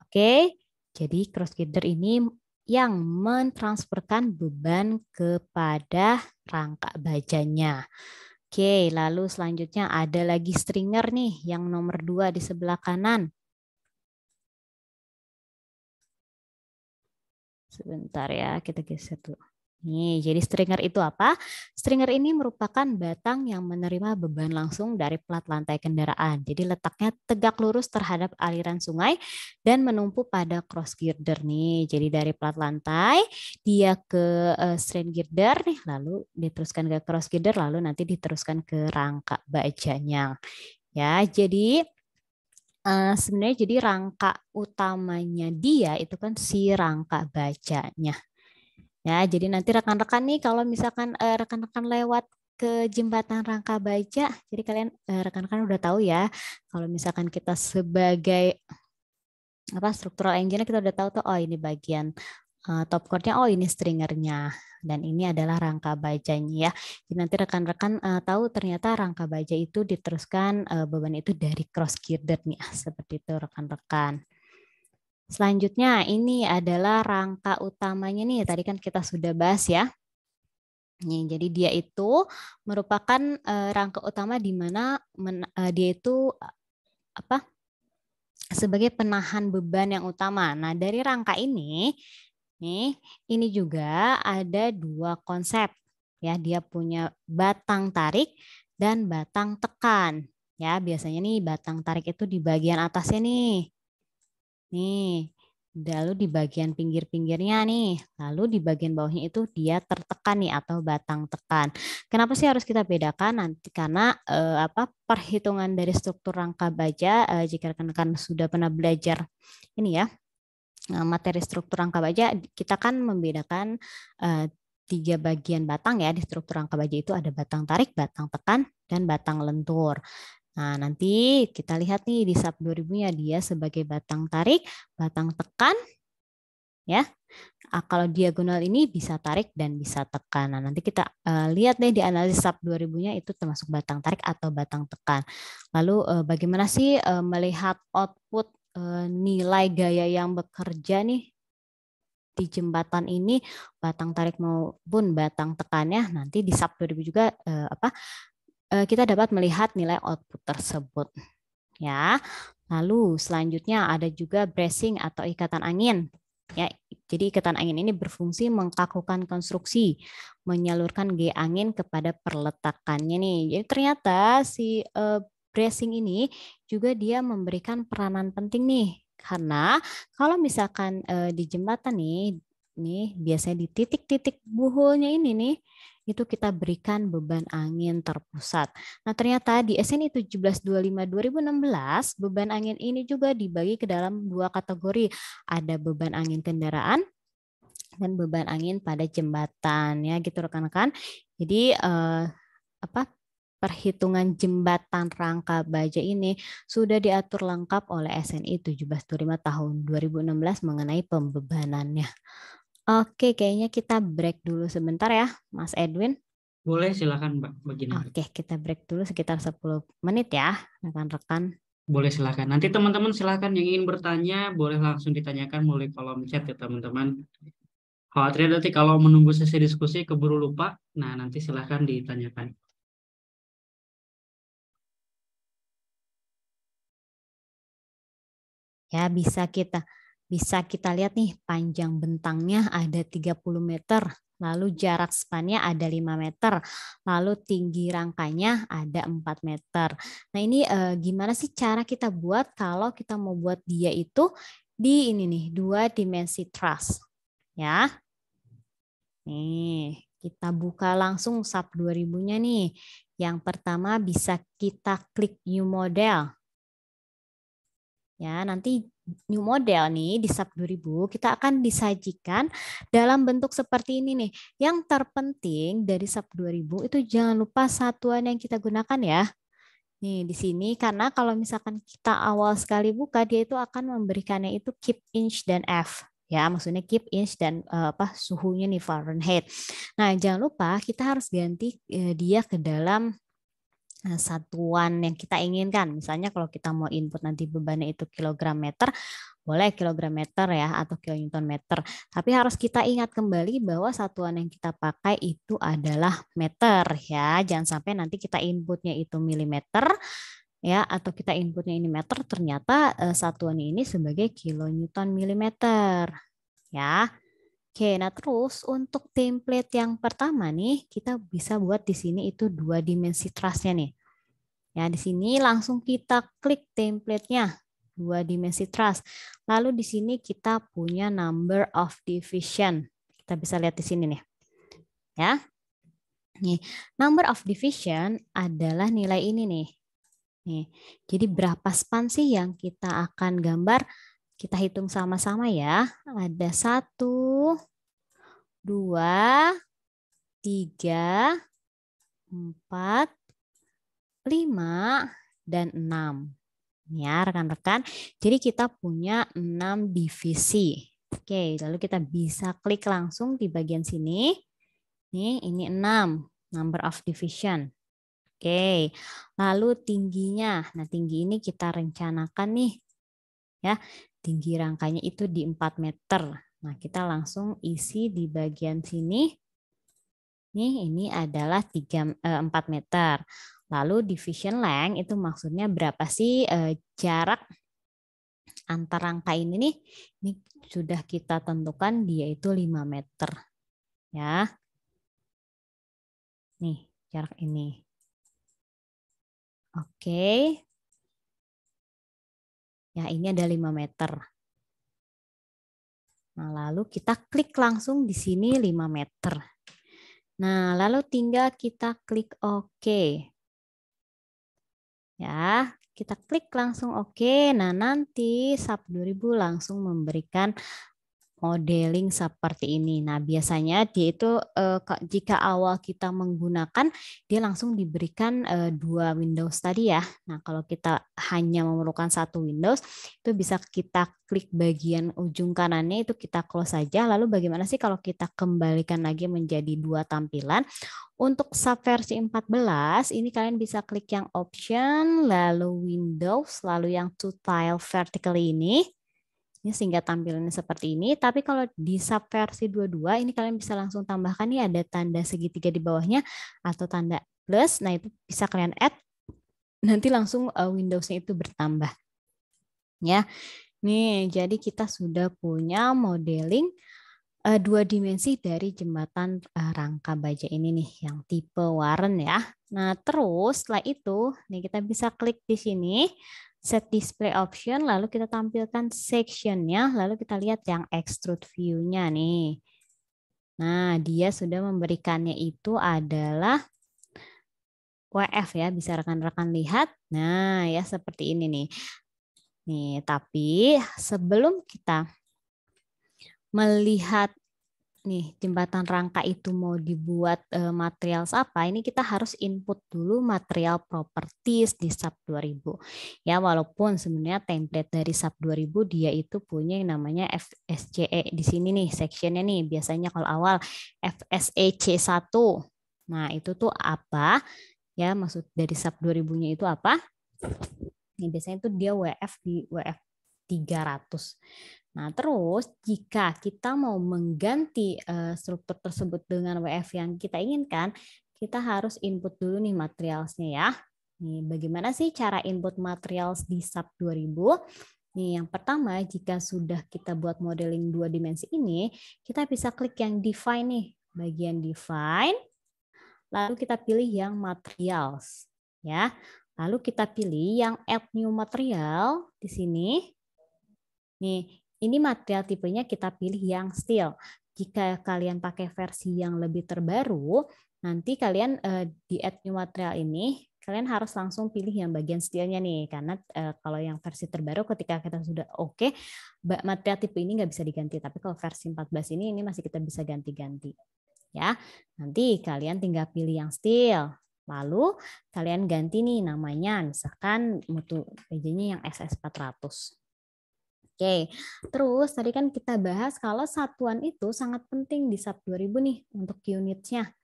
Oke, jadi cross girder ini yang mentransferkan beban kepada rangka bajanya. Oke, lalu selanjutnya ada lagi stringer nih yang nomor 2 di sebelah kanan. Sebentar ya, kita geser dulu. Nih, jadi stringer itu apa? Stringer ini merupakan batang yang menerima beban langsung dari plat lantai kendaraan. Jadi letaknya tegak lurus terhadap aliran sungai dan menumpu pada cross girder nih. Jadi dari plat lantai dia ke strain girder nih, lalu diteruskan ke cross girder, lalu nanti diteruskan ke rangka bajanya. Ya, jadi sebenarnya jadi rangka utamanya dia itu kan si rangka bajanya. Ya, jadi nanti rekan-rekan nih kalau misalkan rekan-rekan lewat ke jembatan rangka baja, jadi kalian rekan-rekan udah tahu ya kalau misalkan kita sebagai structural engineer kita udah tahu tuh oh ini bagian top chordnya, oh ini stringernya dan ini adalah rangka bajanya ya. Jadi nanti rekan-rekan tahu ternyata rangka baja itu diteruskan beban itu dari cross girder nih seperti itu rekan-rekan. Selanjutnya ini adalah rangka utamanya nih. Tadi kan kita sudah bahas ya. Nih, jadi dia itu merupakan rangka utama di mana dia itu sebagai penahan beban yang utama. Nah, dari rangka ini ini juga ada 2 konsep. Ya, dia punya batang tarik dan batang tekan. Ya, biasanya nih batang tarik itu di bagian atasnya nih. Nih, lalu di bagian pinggir-pinggirnya nih, lalu di bagian bawahnya itu dia tertekan nih atau batang tekan. Kenapa sih harus kita bedakan nanti? Karena perhitungan dari struktur rangka baja jika rekan-rekan sudah pernah belajar ini ya materi struktur rangka baja, kita kan membedakan 3 bagian batang ya di struktur rangka baja itu ada batang tarik, batang tekan, dan batang lentur. Nah, nanti kita lihat nih di SUP 2000-nya dia sebagai batang tarik, batang tekan, ya. Kalau diagonal ini bisa tarik dan bisa tekan. Nah, nanti kita lihat deh di analisis SUP 2000-nya itu termasuk batang tarik atau batang tekan. Lalu bagaimana sih melihat output nilai gaya yang bekerja nih di jembatan ini batang tarik maupun batang tekannya nanti di SUP 2000 juga kita dapat melihat nilai output tersebut. Ya, lalu selanjutnya ada juga bracing atau ikatan angin. Ya, jadi ikatan angin ini berfungsi mengkakukan konstruksi, menyalurkan gaya angin kepada perletakannya nih. Jadi ternyata si bracing ini juga dia memberikan peranan penting nih, karena kalau misalkan di jembatan nih biasanya di titik-titik buhulnya ini nih itu kita berikan beban angin terpusat. Nah, ternyata di SNI 1725/2016 beban angin ini juga dibagi ke dalam dua kategori. Ada beban angin kendaraan dan beban angin pada jembatan ya gitu rekan-rekan. Jadi perhitungan jembatan rangka baja ini sudah diatur lengkap oleh SNI 1725 tahun 2016 mengenai pembebanannya. Oke, kayaknya kita break dulu sebentar ya, Mas Edwin. Boleh, silakan Mbak Bagina. Oke, kita break dulu sekitar 10 menit ya, rekan-rekan. Boleh, silakan. Nanti teman-teman silakan yang ingin bertanya, boleh langsung ditanyakan melalui kolom chat ya teman-teman. Khawatir nanti kalau menunggu sesi diskusi keburu lupa, nah nanti silakan ditanyakan. Ya, bisa kita lihat nih panjang bentangnya ada 30 meter, lalu jarak spannya ada 5 meter, lalu tinggi rangkanya ada 4 meter. Nah, ini gimana sih cara kita buat kalau kita mau buat dia itu di ini nih, 2 dimensi truss. Ya. Nih, kita buka langsung SAP 2000-nya nih. Yang pertama bisa kita klik new model. Ya, nanti new model nih di SAP 2000 kita akan disajikan dalam bentuk seperti ini nih. Yang terpenting dari SAP 2000 itu jangan lupa satuan yang kita gunakan ya. Nih di sini karena kalau misalkan kita awal sekali buka dia itu akan memberikannya itu keep inch dan F. Ya, maksudnya keep inch dan suhunya nih Fahrenheit. Nah, jangan lupa kita harus ganti dia ke dalam satuan yang kita inginkan. Misalnya kalau kita mau input nanti bebannya itu kilogram meter, boleh kilogram meter ya atau kilonewton meter. Tapi harus kita ingat kembali bahwa satuan yang kita pakai itu adalah meter ya. Jangan sampai nanti kita inputnya itu milimeter ya atau kita inputnya ini meter ternyata satuan ini sebagai kilonewton milimeter ya. Oke, nah terus untuk template yang pertama nih, kita bisa buat di sini itu 2 dimensi truss-nya nih. Ya, di sini langsung kita klik template-nya, 2 dimensi truss. Lalu di sini kita punya number of division. Kita bisa lihat di sini nih. Ya. Nih, number of division adalah nilai ini nih. Nih, jadi berapa span sih yang kita akan gambar? Kita hitung sama-sama ya. Ada 1, 2, 3, 4, 5, dan 6. Ya, rekan-rekan. Jadi kita punya 6 divisi. Oke, lalu kita bisa klik langsung di bagian sini. Nih, ini 6, number of division. Oke, lalu tingginya. Nah, tinggi ini kita rencanakan nih. Ya, tinggi rangkanya itu di 4 meter. Nah, kita langsung isi di bagian sini. Nih, ini adalah 4 meter. Lalu division length itu maksudnya berapa sih jarak antar rangka ini nih? Ini sudah kita tentukan dia itu 5 meter. Ya. Nih, jarak ini. Oke. Ya, ini ada 5 meter. Nah, lalu kita klik langsung di sini 5 meter. Nah, lalu tinggal kita klik OK. Ya, kita klik langsung OK. Nah, nanti SAP 2000 langsung memberikan modeling seperti ini. Nah, biasanya dia itu jika awal kita menggunakan, dia langsung diberikan 2 Windows tadi ya. Nah, kalau kita hanya memerlukan 1 Windows, itu bisa kita klik bagian ujung kanannya, itu kita close saja. Lalu bagaimana sih kalau kita kembalikan lagi menjadi 2 tampilan? Untuk SAP versi 14, ini kalian bisa klik yang option, lalu Windows, lalu yang to tile vertically ini. Ini sehingga tampilannya seperti ini. Tapi kalau di SAP versi 22 ini kalian bisa langsung tambahkan nih ada tanda segitiga di bawahnya atau tanda plus. Nah, itu bisa kalian add. Nanti langsung Windows-nya itu bertambah. Ya. Nih, jadi kita sudah punya modeling 2 dimensi dari jembatan rangka baja ini nih yang tipe Warren ya. Nah, terus setelah itu nih kita bisa klik di sini. Set display option, lalu kita tampilkan sectionnya, lalu kita lihat yang extrude view-nya nih. Nah, dia sudah memberikannya itu adalah WF ya, bisa rekan-rekan lihat. Nah, ya seperti ini nih. Nih, tapi sebelum kita melihat nih jembatan rangka itu mau dibuat material apa, ini kita harus input dulu material properties di SAP 2000. Ya, walaupun sebenarnya template dari SAP 2000 dia itu punya yang namanya FSCE di sini nih sectionnya nih. Biasanya kalau awal FSEC1. Nah, itu tuh apa? Ya, maksud dari SAP 2000-nya itu apa? Ini biasanya itu dia WF di WF 300. Nah, terus jika kita mau mengganti struktur tersebut dengan WF yang kita inginkan, kita harus input dulu nih materialsnya ya. Nih, bagaimana sih cara input materials di SAP 2000? Nih, yang pertama, jika sudah kita buat modeling 2 dimensi ini, kita bisa klik yang define nih, bagian define, lalu kita pilih yang materials, ya. Lalu kita pilih yang add new material di sini. Nih, ini material tipenya kita pilih yang steel. Jika kalian pakai versi yang lebih terbaru, nanti kalian di add new material ini, kalian harus langsung pilih yang bagian steelnya nih. Karena kalau yang versi terbaru ketika kita sudah oke, material tipe ini nggak bisa diganti. Tapi kalau versi 14 ini masih kita bisa ganti-ganti. Ya, nanti kalian tinggal pilih yang steel. Lalu kalian ganti nih namanya, misalkan mutu BJ-nya yang SS400. Oke, terus tadi kan kita bahas kalau satuan itu sangat penting di SAP 2000 nih untuk unitnya.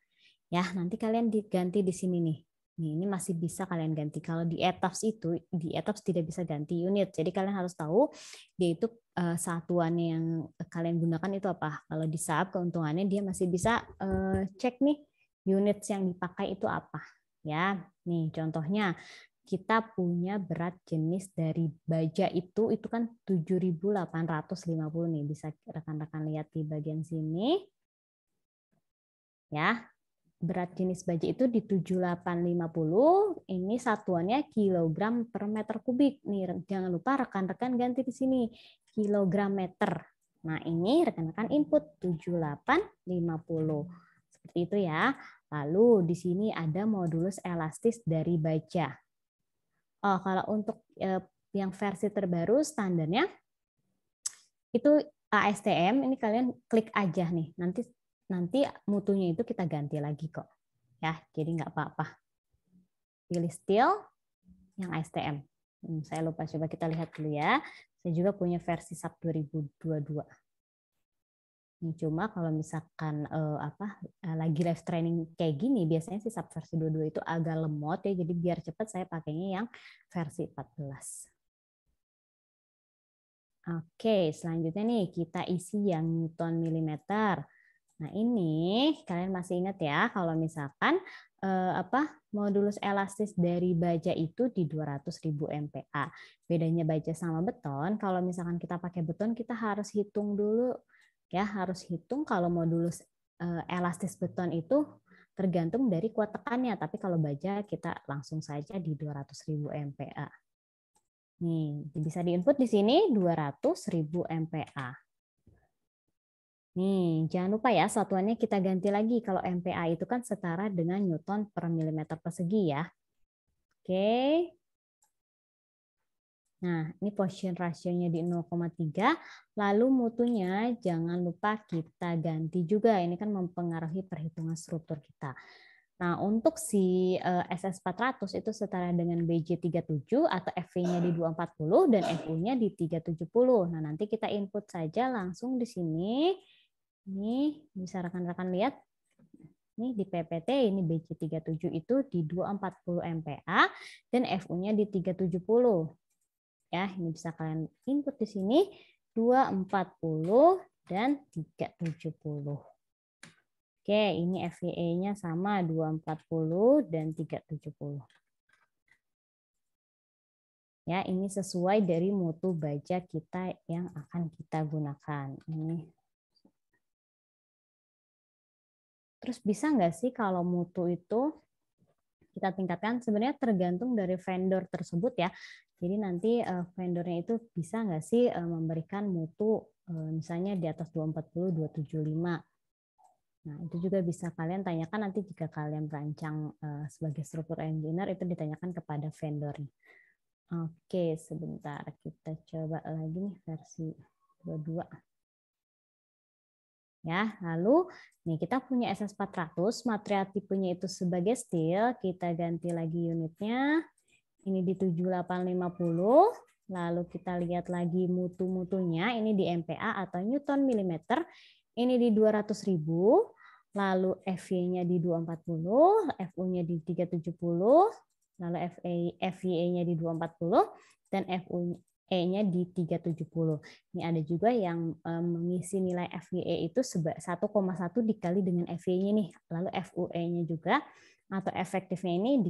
Ya, nanti kalian diganti di sini nih. Nih, ini masih bisa kalian ganti. Kalau di ETABS itu, di ETABS tidak bisa ganti unit. Jadi kalian harus tahu dia itu satuan yang kalian gunakan itu apa. Kalau di SAP keuntungannya dia masih bisa cek nih unit yang dipakai itu apa. Ya, nih contohnya kita punya berat jenis dari baja itu kan 7.850 nih. Bisa rekan-rekan lihat di bagian sini. Ya, berat jenis baja itu di 7850. Ini satuannya kilogram per meter kubik. Nih, jangan lupa rekan-rekan ganti di sini kilogram meter. Nah, ini rekan-rekan input 7850. Seperti itu ya. Lalu di sini ada modulus elastis dari baja. Oh, kalau untuk yang versi terbaru standarnya itu ASTM, ini kalian klik aja nih. Nanti mutunya itu kita ganti lagi kok. Ya, jadi nggak apa-apa. Pilih steel yang ASTM. Saya lupa, coba kita lihat dulu ya. Saya juga punya versi SAP 2022. Ini cuma kalau misalkan lagi live training kayak gini, biasanya sih SAP versi 22 itu agak lemot ya, jadi biar cepat saya pakainya yang versi 14. Oke, selanjutnya nih kita isi yang Newton milimeter. Nah, ini kalian masih ingat ya kalau misalkan modulus elastis dari baja itu di 200.000 MPa. Bedanya baja sama beton, kalau misalkan kita pakai beton kita harus hitung dulu ya, harus hitung kalau modulus elastis beton itu tergantung dari kuat tekannya, tapi kalau baja kita langsung saja di 200.000 MPa. Nih, bisa diinput di sini 200.000 MPa. Nih, jangan lupa ya satuannya kita ganti lagi. Kalau MPa itu kan setara dengan Newton per milimeter persegi ya. Oke. Nah, ini position ratio-nya di 0,3. Lalu mutunya jangan lupa kita ganti juga. Ini kan mempengaruhi perhitungan struktur kita. Nah, untuk si SS400 itu setara dengan BJ37 atau FV-nya di 240 dan FU-nya di 370. Nah, nanti kita input saja langsung di sini. Ini bisa rekan-rekan lihat. Ini di PPT, ini BJ37 itu di 240 MPa dan FU-nya di 370. Ya, ini bisa kalian input di sini 240 dan 370. Oke, ini FVE-nya sama 240 dan 370. Ya, ini sesuai dari mutu baja kita yang akan kita gunakan. Ini. Terus bisa nggak sih kalau mutu itu kita tingkatkan? Sebenarnya tergantung dari vendor tersebut ya. Jadi nanti vendornya itu bisa nggak sih memberikan mutu misalnya di atas 240, 275. Nah, itu juga bisa kalian tanyakan nanti jika kalian merancang sebagai struktur engineer, itu ditanyakan kepada vendornya. Oke, sebentar. Kita coba lagi nih versi 22. Ya, lalu nih kita punya SS400, material tipenya itu sebagai steel, kita ganti lagi unitnya. Ini di 7850. Lalu kita lihat lagi mutu-mutunya, ini di MPa atau Newton milimeter. Ini di 200.000. Lalu FY-nya di 240, FU-nya di 370, lalu FYE-nya di 240, dan FUE-nya di 370. Ini ada juga yang mengisi nilai FYE itu 1,1 dikali dengan FY-nya nih. Lalu FUE-nya juga atau efektifnya ini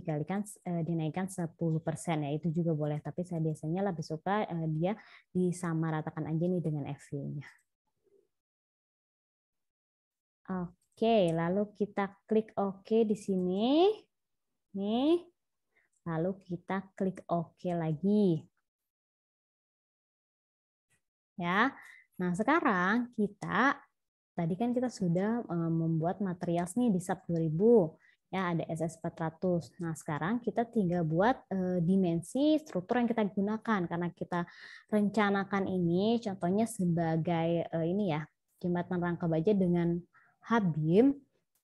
dinaikkan 10% ya, itu juga boleh. Tapi saya biasanya lebih suka dia disamaratakan aja nih dengan FY-nya. Oke, lalu kita klik OK di sini. Nih. Lalu kita klik OK lagi. Ya. Nah, sekarang tadi kan kita sudah membuat material nih di SAP 2000. Ya, ada SS400. Nah, sekarang kita tinggal buat dimensi struktur yang kita gunakan karena kita rencanakan ini contohnya sebagai ini ya, jembatan rangka baja dengan H-beam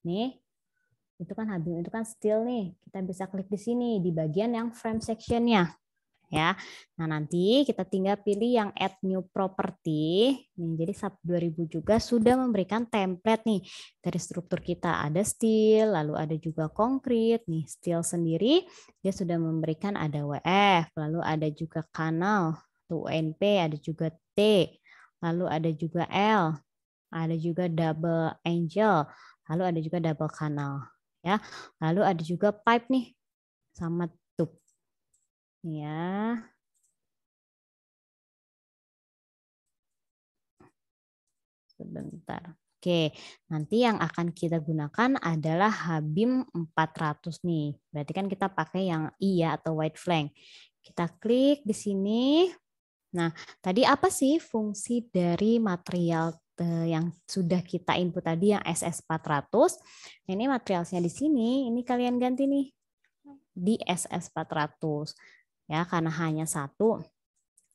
nih. Itu kan H-beam itu kan steel nih. Kita bisa klik di sini di bagian yang frame section-nya. Ya. Nah, nanti kita tinggal pilih yang add new property. Nih, jadi SAP 2000 juga sudah memberikan template nih dari struktur kita. Ada steel, lalu ada juga konkrit. Nih, steel sendiri dia sudah memberikan ada WF, lalu ada juga kanal, tuh UNP, ada juga T, lalu ada juga L, ada juga double angel, lalu ada juga double kanal. Ya, lalu ada juga pipe nih sama tube. Ya. Sebentar. Oke, nanti yang akan kita gunakan adalah H-beam 400 nih. Berarti kan kita pakai yang I ya atau white flank. Kita klik di sini. Nah, tadi apa sih fungsi dari material yang sudah kita input tadi yang SS400? Ini materialnya di sini, ini kalian ganti nih di SS400. Ya, karena hanya satu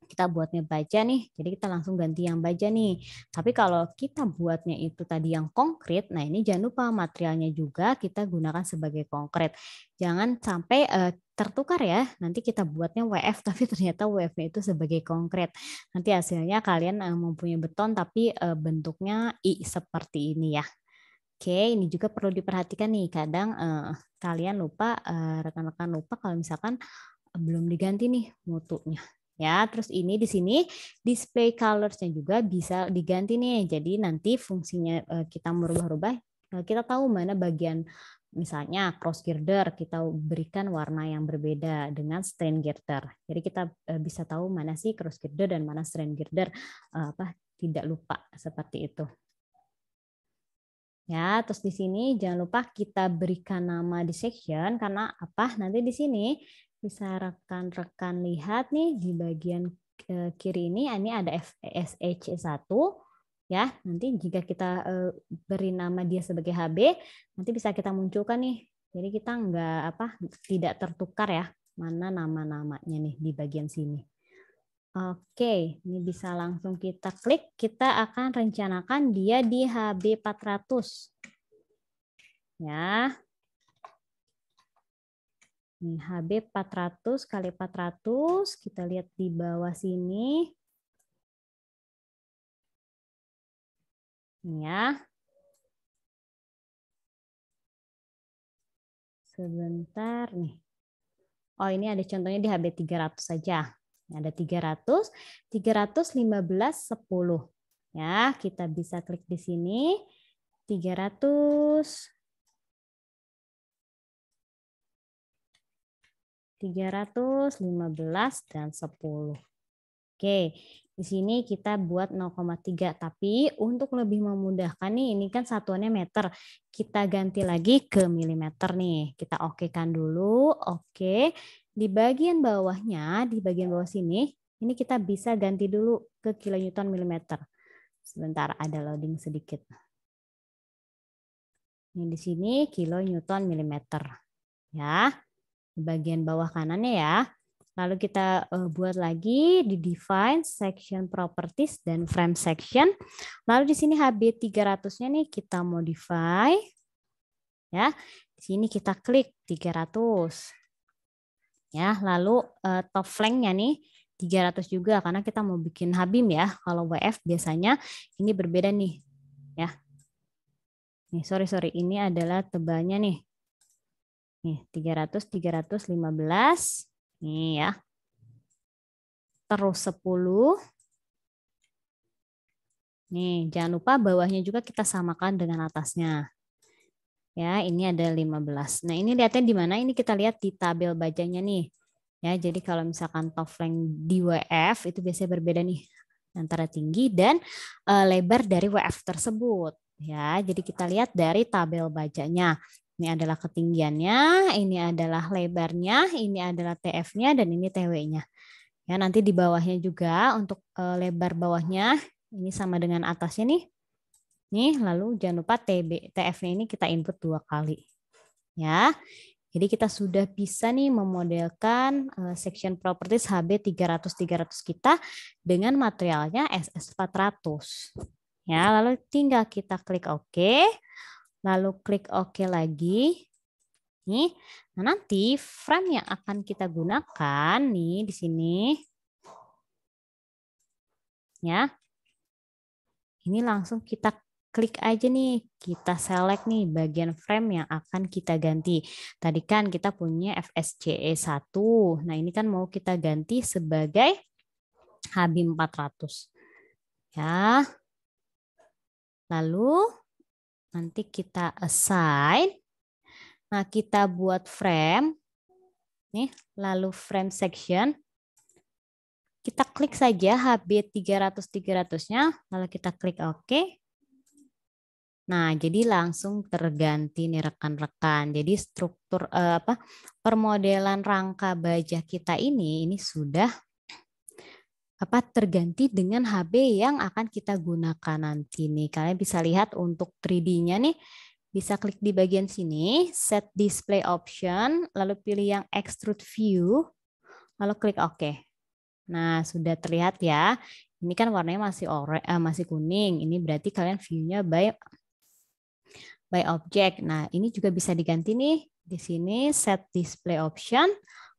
kita buatnya baja nih, jadi kita langsung ganti yang baja nih. Tapi kalau kita buatnya itu tadi yang konkret, nah ini jangan lupa materialnya juga kita gunakan sebagai konkret. Jangan sampai tertukar ya, nanti kita buatnya WF tapi ternyata WF-nya itu sebagai konkret. Nanti hasilnya kalian mempunyai beton tapi bentuknya I seperti ini ya. Oke, ini juga perlu diperhatikan nih. Kadang kalian lupa, rekan-rekan lupa kalau misalkan belum diganti nih mutunya. Ya, terus ini di sini display colors-nya juga bisa diganti nih. Jadi nanti fungsinya kita merubah-rubah, kita tahu mana bagian misalnya cross girder kita berikan warna yang berbeda dengan strain girder. Jadi kita bisa tahu mana sih cross girder dan mana strain girder, tidak lupa seperti itu. Ya, terus di sini jangan lupa kita berikan nama di section karena apa? Nanti di sini bisa rekan-rekan lihat nih di bagian kiri ini ada SH1 ya. Nanti jika kita beri nama dia sebagai HB, nanti bisa kita munculkan nih. Jadi kita tidak tertukar ya mana nama-namanya nih di bagian sini. Oke, ini bisa langsung kita klik. Kita akan rencanakan dia di HB400. Ya. Ini HB 400 kali 400, kita lihat di bawah sini. Ini ya. Sebentar nih. Oh, ini ada contohnya di HB 300 saja. Ada 300, 315, 10. Ya, kita bisa klik di sini. 300, 315 dan 10. Oke, di sini kita buat 0,3 tapi untuk lebih memudahkan nih ini kan satuannya meter. Kita ganti lagi ke milimeter nih. Kita okekan dulu. Oke. Di bagian bawahnya, di bagian bawah sini, ini kita bisa ganti dulu ke kilonewton milimeter. Sebentar ada loading sedikit. Ini di sini kilonewton milimeter. Ya, di bagian bawah kanannya ya. Lalu kita buat lagi di define section properties dan frame section. Lalu di sini HB 300-nya nih kita modify. Ya, di sini kita klik 300. Ya, lalu top flank-nya nih 300 juga karena kita mau bikin habim ya. Kalau WF biasanya ini berbeda nih. Ya. Nih, sorry, ini adalah tebalnya nih. Nih, 300, 315. Nih ya. Terus 10. Nih, jangan lupa bawahnya juga kita samakan dengan atasnya. Ya, ini ada 15. Nah, ini lihatnya di mana? Ini kita lihat di tabel bajanya nih. Ya, jadi kalau misalkan top flank di WF itu biasanya berbeda nih antara tinggi dan lebar dari WF tersebut. Ya, jadi kita lihat dari tabel bajanya. Ini adalah ketinggiannya, ini adalah lebarnya, ini adalah TF-nya, dan ini TW-nya. Ya, nanti di bawahnya juga untuk lebar bawahnya ini sama dengan atasnya nih. Nih, lalu jangan lupa TF-nya ini kita input 2 kali. Ya. Jadi kita sudah bisa nih memodelkan section properties HB 300 kita dengan materialnya SS400. Ya, lalu tinggal kita klik OK. Lalu klik OK lagi. Nih. Nah, nanti frame yang akan kita gunakan nih di sini. Ya. Ini langsung kita klik aja nih, kita select nih bagian frame yang akan kita ganti. Tadi kan kita punya FSCE 1. Nah, ini kan mau kita ganti sebagai HB 400. Ya. Lalu nanti kita assign. Nah, kita buat frame. Nih, lalu frame section. Kita klik saja HB 300-300-nya, lalu kita klik OK. Nah, jadi langsung terganti nih rekan-rekan. Jadi struktur permodelan rangka baja kita ini sudah terganti dengan HB yang akan kita gunakan nanti nih. Kalian bisa lihat untuk 3D-nya nih, bisa klik di bagian sini, set display option, lalu pilih yang extrude view, lalu klik OK. Nah, sudah terlihat ya. Ini kan warnanya masih kuning. Ini berarti kalian view-nya by object. Nah, ini juga bisa diganti nih. Di sini set display option,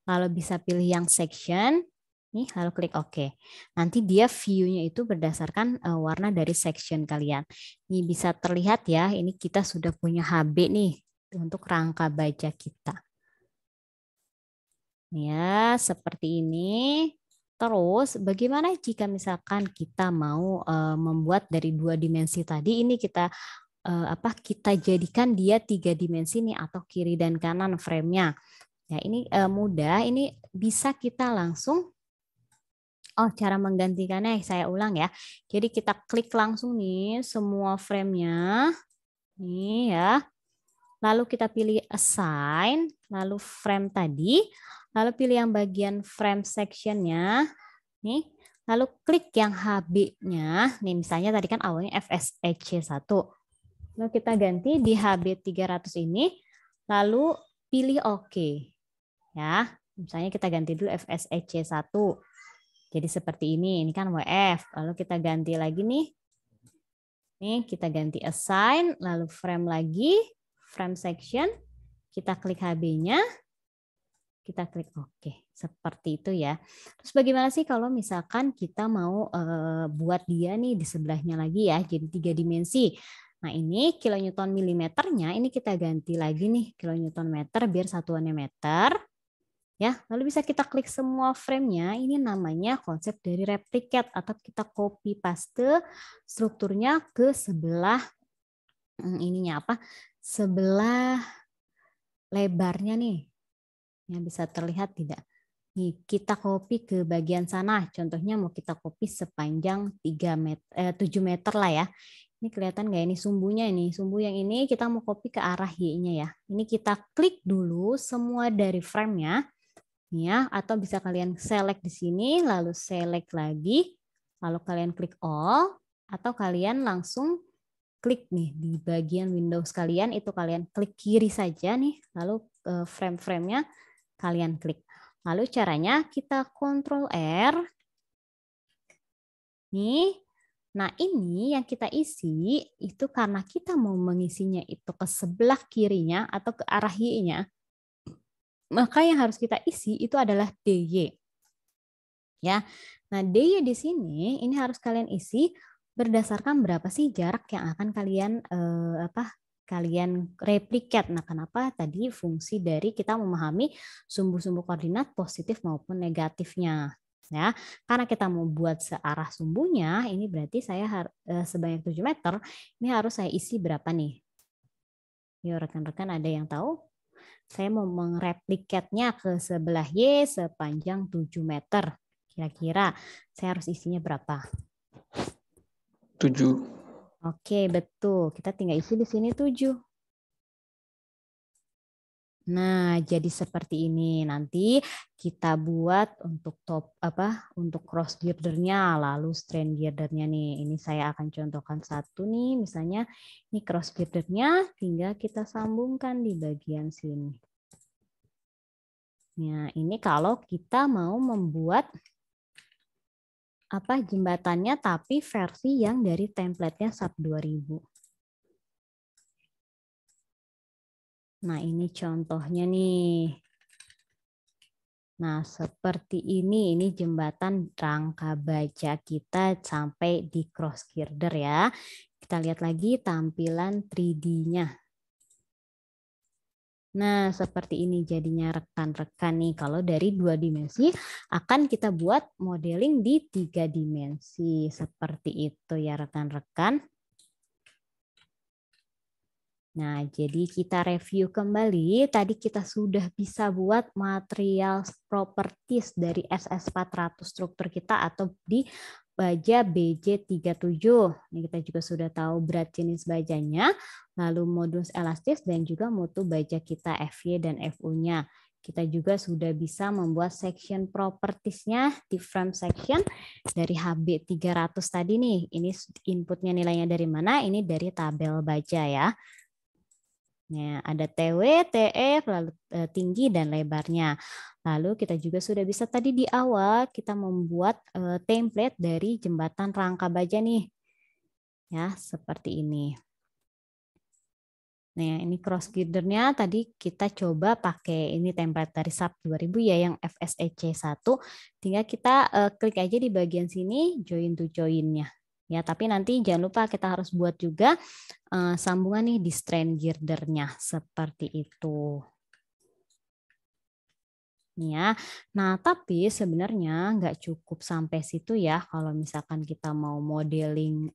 lalu bisa pilih yang section. Nih, lalu klik OK. Nanti dia view-nya itu berdasarkan warna dari section kalian. Ini bisa terlihat ya, ini kita sudah punya HB nih untuk rangka baja kita. Ya, seperti ini. Terus, bagaimana jika misalkan kita mau membuat dari 2 dimensi tadi, ini kita jadikan dia 3 dimensi nih atau kiri dan kanan frame-nya. Ya, ini mudah, ini bisa kita langsung cara menggantikannya saya ulang ya. Jadi kita klik langsung nih semua frame-nya. Nih ya. Lalu kita pilih assign, lalu frame tadi, lalu pilih yang bagian frame section-nya. Nih, lalu klik yang HB-nya. Nih misalnya tadi kan awalnya FSEC 1. Lalu kita ganti di HB 300 ini, lalu pilih OK. Ya, misalnya kita ganti dulu FSEC 1. Jadi seperti ini kan WF. Lalu kita ganti lagi nih. Nih, kita ganti assign, lalu frame lagi, frame section. Kita klik HB-nya. Kita klik OK. Seperti itu ya. Terus bagaimana sih kalau misalkan kita mau buat dia nih di sebelahnya lagi ya, jadi 3 dimensi. Nah, ini kilonewton milimeternya ini kita ganti lagi nih kilonewton meter biar satuannya meter. Ya, lalu bisa kita klik semua frame-nya. Ini namanya konsep dari replicate atau kita copy paste strukturnya ke sebelah sebelah lebarnya nih. Yang bisa terlihat tidak? Nih, kita copy ke bagian sana. Contohnya mau kita copy sepanjang 7 meter lah ya. Ini kelihatan nggak ini sumbunya ini? Sumbu yang ini kita mau copy ke arah Y-nya ya. Ini kita klik dulu semua dari frame-nya. Ya, atau bisa kalian select di sini, lalu select lagi, lalu kalian klik all, atau kalian langsung klik nih di bagian Windows kalian, itu kalian klik kiri saja nih, lalu frame-framenya kalian klik. Lalu caranya kita Ctrl R. Nih. Nah, ini yang kita isi itu karena kita mau mengisinya itu ke sebelah kirinya atau ke arah Y-nya. Maka yang harus kita isi itu adalah DY. Ya. Nah, DY di sini ini harus kalian isi berdasarkan berapa sih jarak yang akan kalian replikat. Nah, kenapa tadi fungsi dari kita memahami sumbu-sumbu koordinat positif maupun negatifnya. Ya, karena kita mau buat searah sumbunya, ini berarti saya sebanyak 7 meter, ini harus saya isi berapa nih? Yuk rekan-rekan ada yang tahu? Saya mau mereplikatnya ke sebelah Y sepanjang 7 meter. Kira-kira saya harus isinya berapa? 7. Oke, betul. Kita tinggal isi di sini 7. Nah, jadi seperti ini. Nanti kita buat untuk untuk cross girdernya, lalu strain girdernya nih. Ini saya akan contohkan satu nih, misalnya ini cross girdernya, tinggal kita sambungkan di bagian sini. Nah, ini kalau kita mau membuat jembatannya tapi versi yang dari template-nya SAP 2000. Nah, ini contohnya nih. Nah, seperti ini jembatan rangka baja kita sampai di cross girder ya. Kita lihat lagi tampilan 3D-nya. Nah, seperti ini jadinya rekan-rekan nih. Kalau dari 2 dimensi akan kita buat modeling di 3 dimensi. Seperti itu ya rekan-rekan. Nah, jadi kita review kembali. Tadi kita sudah bisa buat material properties dari SS400 struktur kita atau di baja BJ37. Ini kita juga sudah tahu berat jenis bajanya, lalu modulus elastis dan juga mutu baja kita FY dan FU-nya. Kita juga sudah bisa membuat section properties-nya di frame section dari HB300 tadi nih. Ini inputnya nilainya dari mana? Ini dari tabel baja ya. Nah, ada TW, TF, lalu tinggi dan lebarnya. Lalu kita juga sudah bisa tadi di awal kita membuat template dari jembatan rangka baja nih. Ya, seperti ini. Nah, ini cross girdernya tadi kita coba pakai ini template dari SAP 2000 ya yang FSEC 1. Tinggal kita klik aja di bagian sini join to join-nya. Ya, tapi nanti jangan lupa kita harus buat juga sambungan nih di strain girdernya seperti itu. Nih ya. Nah, tapi sebenarnya nggak cukup sampai situ ya kalau misalkan kita mau modeling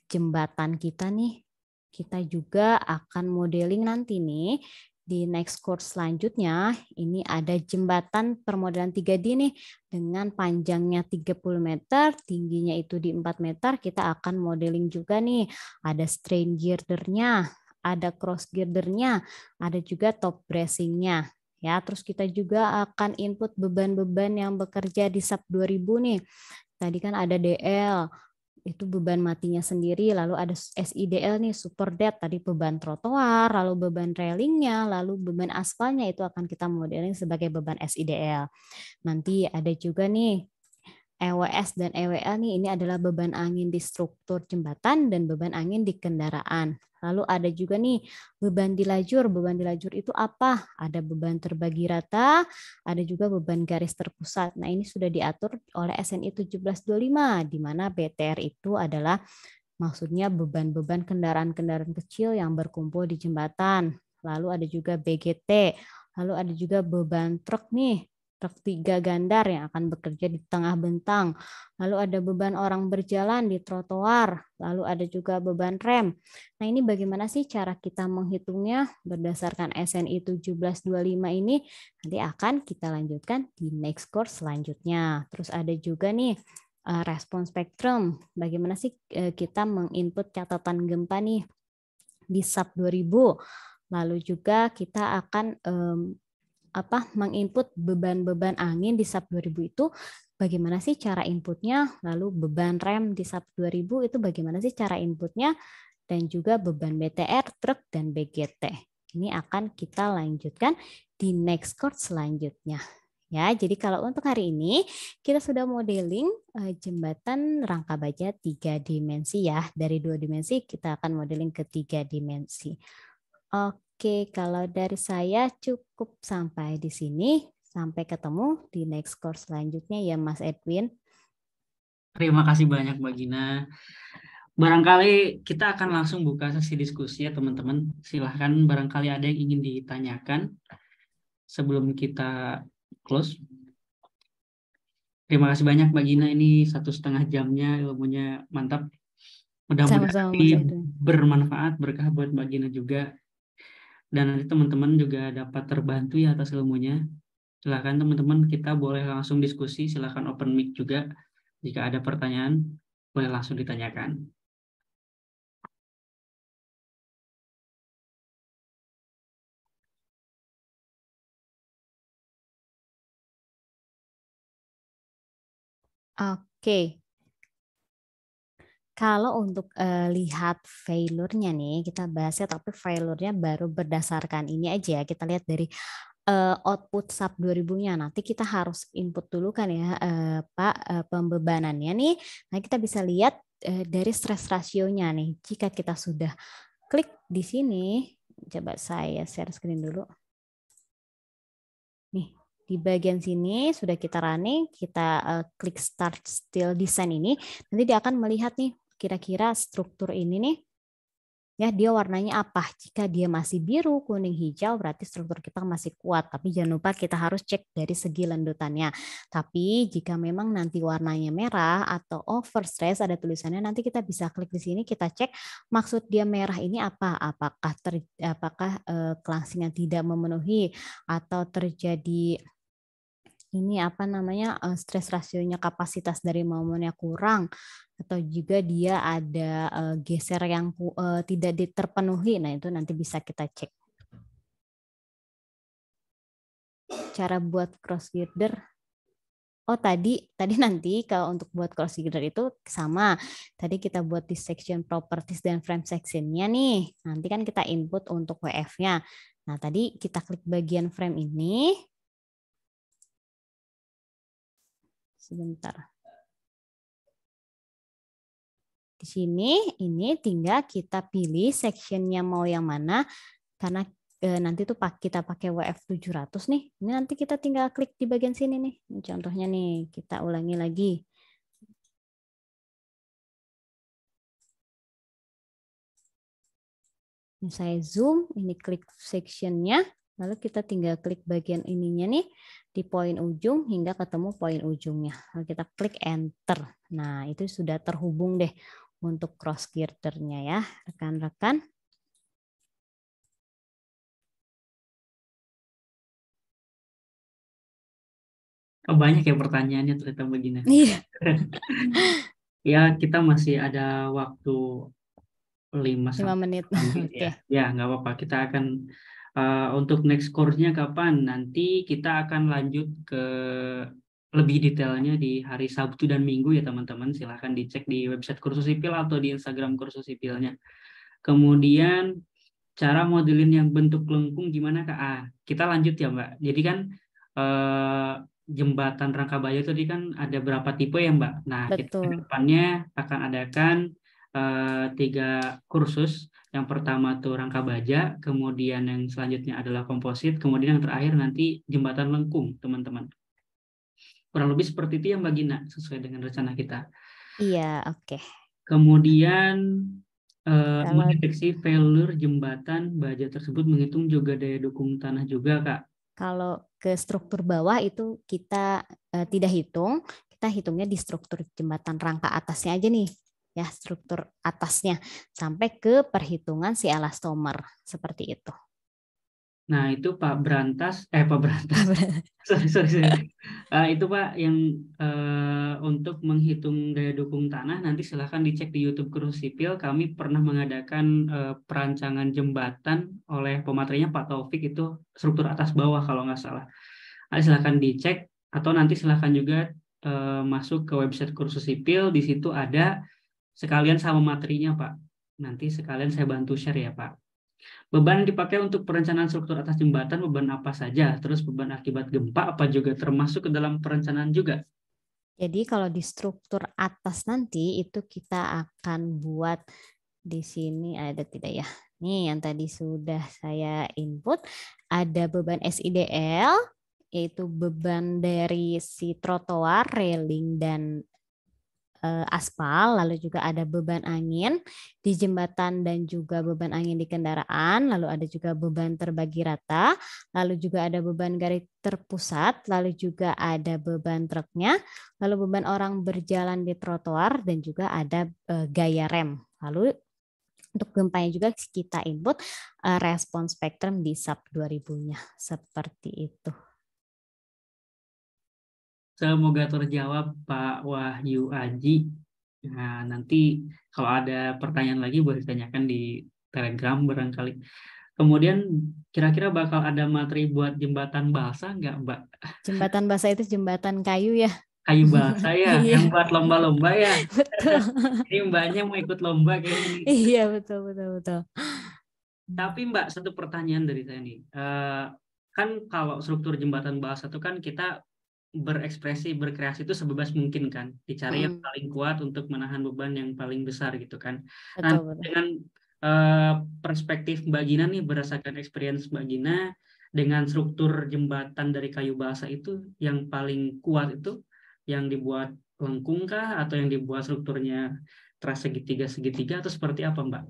jembatan kita nih. Kita juga akan modeling nanti nih di next course selanjutnya. Ini ada jembatan permodelan 3D nih dengan panjangnya 30 meter, tingginya itu di 4 meter. Kita akan modeling juga nih. Ada strain girdernya, ada cross girdernya, ada juga top bracingnya. Ya, terus kita juga akan input beban-beban yang bekerja di SAP 2000 nih. Tadi kan ada DL, itu beban matinya sendiri, lalu ada SIDL nih, super dead, tadi beban trotoar, lalu beban railingnya, lalu beban aspalnya itu akan kita modeling sebagai beban SIDL. Nanti ada juga nih EWS dan EWL nih, ini adalah beban angin di struktur jembatan dan beban angin di kendaraan. Lalu ada juga nih beban di lajur. Beban di lajur itu apa? Ada beban terbagi rata, ada juga beban garis terpusat. Nah, ini sudah diatur oleh SNI 1725 di mana BTR itu adalah maksudnya beban-beban kendaraan-kendaraan kecil yang berkumpul di jembatan. Lalu ada juga BGT. Lalu ada juga beban truk nih. Truk 3 gandar yang akan bekerja di tengah bentang. Lalu ada beban orang berjalan di trotoar. Lalu ada juga beban rem. Nah, ini bagaimana sih cara kita menghitungnya berdasarkan SNI 1725 ini? Nanti akan kita lanjutkan di next course selanjutnya. Terus ada juga nih respon spektrum. Bagaimana sih kita menginput catatan gempa nih di SAP 2000. Lalu juga kita akan menginput beban-beban angin di SAP 2000 itu bagaimana sih cara inputnya, lalu beban rem di SAP 2000 itu bagaimana sih cara inputnya, dan juga beban BTR, truk, dan BGT. Ini akan kita lanjutkan di next course selanjutnya. Ya, jadi kalau untuk hari ini kita sudah modeling jembatan rangka baja 3 dimensi ya. Dari 2 dimensi kita akan modeling ke 3 dimensi. Oke, kalau dari saya cukup sampai di sini. Sampai ketemu di next course selanjutnya ya Mas Edwin. Terima kasih banyak Mbak Gina. Barangkali kita akan langsung buka sesi diskusi ya teman-teman. Silahkan barangkali ada yang ingin ditanyakan sebelum kita close. Terima kasih banyak Mbak Gina, ini 1,5 jamnya ilmunya mantap. Mudah-mudahan Sama-sama, Mas ini Edwin. bermanfaat, berkah buat Mbak Gina juga. Dan nanti teman-teman juga dapat terbantu ya atas ilmunya. Silahkan teman-teman, kita boleh langsung diskusi, silahkan open mic juga. Jika ada pertanyaan, boleh langsung ditanyakan. Oke. Kalau untuk lihat failure-nya nih, kita bahasnya tapi failure-nya baru berdasarkan ini aja ya. Kita lihat dari output sub 2000-nya. Nanti kita harus input dulu kan ya Pak pembebanannya nih. Nah, kita bisa lihat dari stress ratio-nya nih. Jika kita sudah klik di sini, coba saya share screen dulu. Nih, di bagian sini sudah kita running, kita klik start still design ini, nanti dia akan melihat nih kira-kira struktur ini nih, ya dia warnanya apa. Jika dia masih biru, kuning, hijau, berarti struktur kita masih kuat. Tapi jangan lupa kita harus cek dari segi lendutannya. Tapi jika memang nanti warnanya merah atau overstress, ada tulisannya, nanti kita bisa klik di sini, kita cek maksud dia merah ini apa. Apakah kelangsingan tidak memenuhi atau terjadi ini apa namanya stress rasionya kapasitas dari momennya kurang atau juga dia ada geser yang tidak terpenuhi. Nah, itu nanti bisa kita cek. Cara buat cross girder. Oh, tadi nanti kalau untuk buat cross girder itu sama. Tadi kita buat di section properties dan frame section-nya nih. Nanti kan kita input untuk WF-nya. Nah, tadi kita klik bagian frame ini. Sebentar. Di sini ini tinggal kita pilih sectionnya mau yang mana karena nanti tuh kita pakai WF 700 nih. Ini nanti kita tinggal klik di bagian sini nih. Ini contohnya nih, kita ulangi lagi. Ini saya zoom, ini klik sectionnya. Lalu kita tinggal klik bagian ininya nih di poin ujung hingga ketemu poin ujungnya. Lalu kita klik enter. Nah, itu sudah terhubung deh untuk cross girdernya ya, rekan-rekan. Oh, banyak ya pertanyaannya ternyata begini. Iya. Ya, kita masih ada waktu 5 menit. Ya. Ya, nggak apa-apa. Kita akan untuk next course-nya kapan? Nanti kita akan lanjut ke lebih detailnya di hari Sabtu dan Minggu ya teman-teman. Silahkan dicek di website Kursus Sipil atau di Instagram Kursus Sipilnya. Kemudian cara modelin yang bentuk lengkung gimana Kak? Kita lanjut ya Mbak. Jadi kan jembatan rangka baja tadi kan ada berapa tipe ya Mbak? Nah, kita ke depannya akan adakan 3 kursus. Yang pertama tuh rangka baja, kemudian yang selanjutnya adalah komposit, kemudian yang terakhir nanti jembatan lengkung, teman-teman. Kurang lebih seperti itu ya Mbak Gina, sesuai dengan rencana kita. Iya, oke. Kemudian mendeteksi failure jembatan baja tersebut, menghitung juga daya dukung tanah juga Kak. Kalau ke struktur bawah itu kita tidak hitung, kita hitungnya di struktur jembatan rangka atasnya aja nih. Ya, struktur atasnya sampai ke perhitungan si elastomer seperti itu. Nah, itu Pak Berantas, sorry. Itu Pak yang untuk menghitung daya dukung tanah, nanti silahkan dicek di YouTube Kursus Sipil. Kami pernah mengadakan perancangan jembatan oleh pematerinya Pak Taufik, itu struktur atas bawah kalau nggak salah. Silahkan dicek, atau nanti silahkan juga masuk ke website Kursus Sipil, di situ ada sekalian sama materinya Pak. Nanti sekalian saya bantu share ya Pak. Beban yang dipakai untuk perencanaan struktur atas jembatan, beban apa saja? Terus beban akibat gempa apa juga termasuk ke dalam perencanaan juga? Jadi kalau di struktur atas nanti itu kita akan buat di sini ada tidak ya? Nih yang tadi sudah saya input, ada beban SIDL, yaitu beban dari si trotoar, railing, dan aspal, lalu juga ada beban angin di jembatan dan juga beban angin di kendaraan, lalu ada juga beban terbagi rata, lalu juga ada beban garis terpusat, lalu juga ada beban truknya, lalu beban orang berjalan di trotoar, dan juga ada gaya rem. Lalu untuk gempanya juga kita input respons spektrum di sub 2000-nya. Seperti itu. Semoga terjawab Pak Wahyu Aji. Nah, nanti kalau ada pertanyaan lagi boleh ditanyakan di Telegram barangkali. Kemudian kira-kira bakal ada materi buat jembatan balsa nggak Mbak? Jembatan basah itu jembatan kayu ya. Kayu balsa ya, Iya. yang buat lomba-lomba ya. Betul. Ini Mbaknya mau ikut lomba kayaknya nih. Iya, betul. Tapi Mbak, satu pertanyaan dari saya nih. Kan kalau struktur jembatan balsa itu kan kita berekspresi, berkreasi itu sebebas mungkin kan. Dicari yang paling kuat untuk menahan beban yang paling besar gitu kan. Nah, Betul. dengan perspektif Mbak Gina nih, berdasarkan experience Mbak Gina, dengan struktur jembatan dari kayu balsa itu yang paling kuat itu yang dibuat lengkung kah atau yang dibuat strukturnya terasa segitiga atau seperti apa Mbak?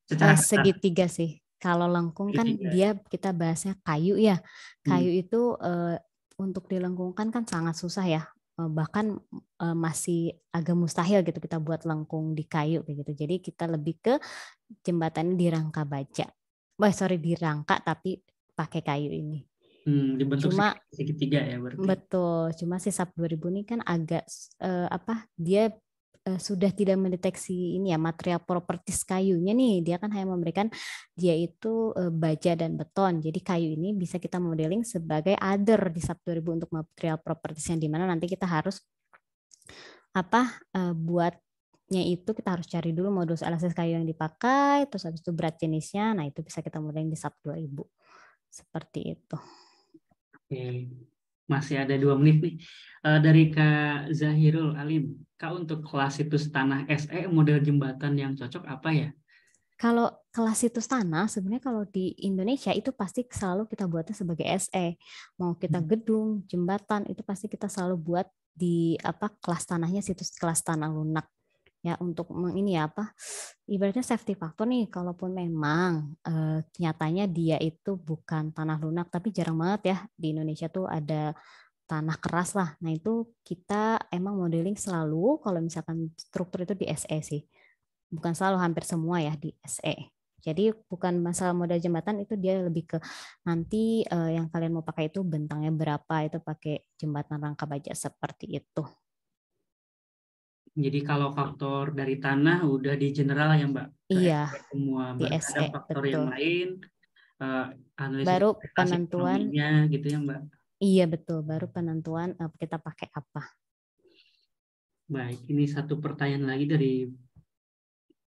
Secara kasar. Segitiga sih. Kalau lengkung kan dia kita bahasnya kayu ya. Kayu itu untuk dilengkungkan kan sangat susah ya. Bahkan masih agak mustahil gitu kita buat lengkung di kayu kayak gitu. Jadi kita lebih ke jembatannya di rangka baja. Di rangka tapi pakai kayu ini. Dibentuk Cuma segitiga ya berarti. Betul. Cuma si SAP 2000 ini kan agak dia sudah tidak mendeteksi ini ya material properties kayunya nih. Dia kan hanya memberikan dia itu baja dan beton. Jadi kayu ini bisa kita modeling sebagai other di SAP 2000 untuk material properties yang dimana nanti kita harus buatnya itu kita harus cari dulu modus LSS kayu yang dipakai, terus habis itu berat jenisnya. Nah, itu bisa kita modeling di SAP 2000. Seperti itu. Oke. Masih ada 2 menit nih. Dari Kak Zahirul Alim, Kak untuk kelas situs tanah SE model jembatan yang cocok apa ya? Kalau kelas situs tanah sebenarnya kalau di Indonesia itu pasti selalu kita buatnya sebagai SE. Mau kita gedung, jembatan itu pasti kita selalu buat di kelas tanahnya situs kelas tanah lunak. Ya untuk ini ibaratnya safety factor nih kalaupun memang nyatanya dia itu bukan tanah lunak tapi jarang banget ya di Indonesia tuh ada tanah keras lah. Nah itu kita emang modeling selalu kalau misalkan struktur itu di SE sih. Bukan selalu, hampir semua ya di SE. Jadi bukan masalah model jembatan itu dia lebih ke nanti yang kalian mau pakai itu bentangnya berapa itu pakai jembatan rangka baja seperti itu. Jadi kalau faktor dari tanah udah di general ya Mbak? Iya, semua. di Berarti SE, ada faktor betul. yang lain, analisis Baru penentuan gitu ya Mbak? Iya betul, baru penentuan kita pakai apa. Baik, ini satu pertanyaan lagi dari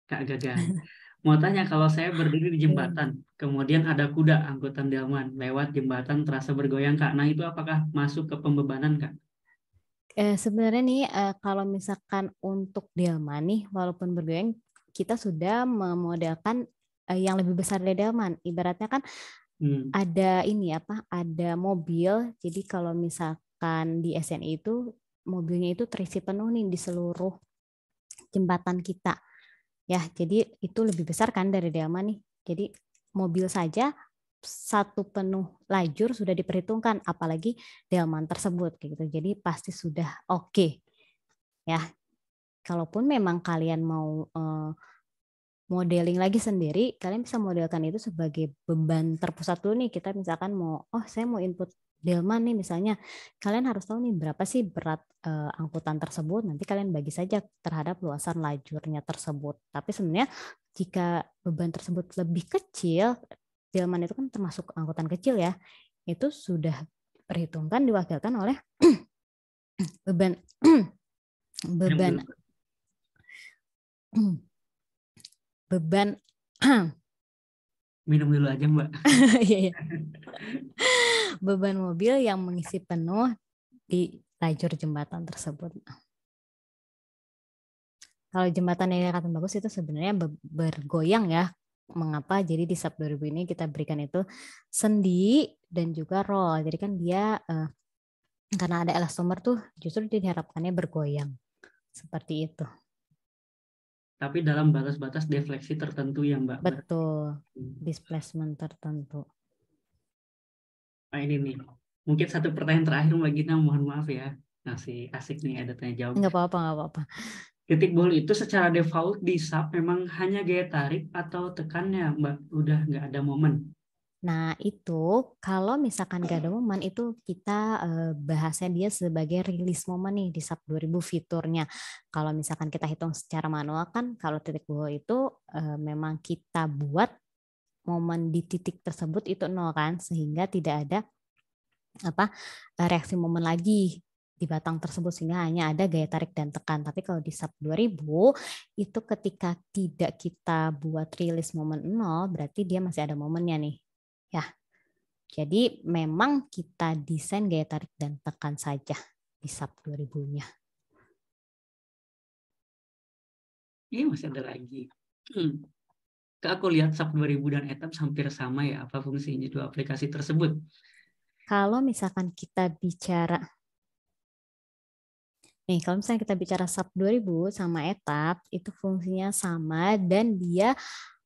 Kak Gagan. Mau tanya, kalau saya berdiri di jembatan, kemudian ada kuda angkutan delman lewat jembatan terasa bergoyang Kak. Nah itu apakah masuk ke pembebanan Kak? Sebenarnya nih kalau misalkan untuk delman nih walaupun bergoyang kita sudah memodelkan yang lebih besar dari delman. Ibaratnya kan ada ada mobil. Jadi kalau misalkan di SNI itu mobilnya itu terisi penuh nih di seluruh jembatan kita. Ya, jadi itu lebih besar kan dari delman nih. Jadi mobil saja satu penuh lajur sudah diperhitungkan, apalagi delman tersebut gitu. Jadi pasti sudah oke. Ya. Kalaupun memang kalian mau modeling lagi sendiri, kalian bisa modelkan itu sebagai beban terpusat dulu nih. Kita misalkan saya mau input delman nih misalnya. Kalian harus tahu nih berapa sih berat angkutan tersebut. Nanti kalian bagi saja terhadap luasan lajurnya tersebut. Tapi sebenarnya jika beban tersebut lebih kecil, delman itu kan termasuk angkutan kecil ya, itu sudah perhitungkan diwakilkan oleh beban beban Minum dulu aja Mbak. iya, iya. Beban mobil yang mengisi penuh di lajur jembatan tersebut. Kalau jembatan yang dikatakan bagus itu sebenarnya bergoyang ya. Mengapa? Jadi di SAP 2000 ini kita berikan itu sendi dan juga roll. Jadi kan dia karena ada elastomer tuh justru dia diharapkannya bergoyang. Seperti itu. Tapi dalam batas-batas defleksi tertentu ya Mbak. Betul. Displacement tertentu. Nah ini nih. Mungkin satu pertanyaan terakhir Mbak Gina, mohon maaf ya. Masih asik nih ada tanya jawab. Nggak apa-apa, nggak apa-apa. Titik bol itu secara default di SAP memang hanya gaya tarik atau tekannya Mbak? Udah nggak ada momen. Nah, itu kalau misalkan gak ada momen itu kita bahasnya dia sebagai release momen nih di SAP 2000 fiturnya. Kalau misalkan kita hitung secara manual kan kalau titik bawah itu memang kita buat momen di titik tersebut itu nol kan, sehingga tidak ada reaksi momen lagi di batang tersebut sehingga hanya ada gaya tarik dan tekan. Tapi kalau di SAP 2000 itu ketika tidak kita buat release momen nol berarti dia masih ada momennya nih. Ya, jadi memang kita desain gaya tarik dan tekan saja di SAP 2000-nya. Ini masih ada lagi. Aku lihat SAP 2000 dan ETAPS hampir sama ya, apa fungsinya dua aplikasi tersebut? Kalau misalkan kita bicara, kalau misalnya kita bicara SAP 2000 sama ETAPS, itu fungsinya sama dan dia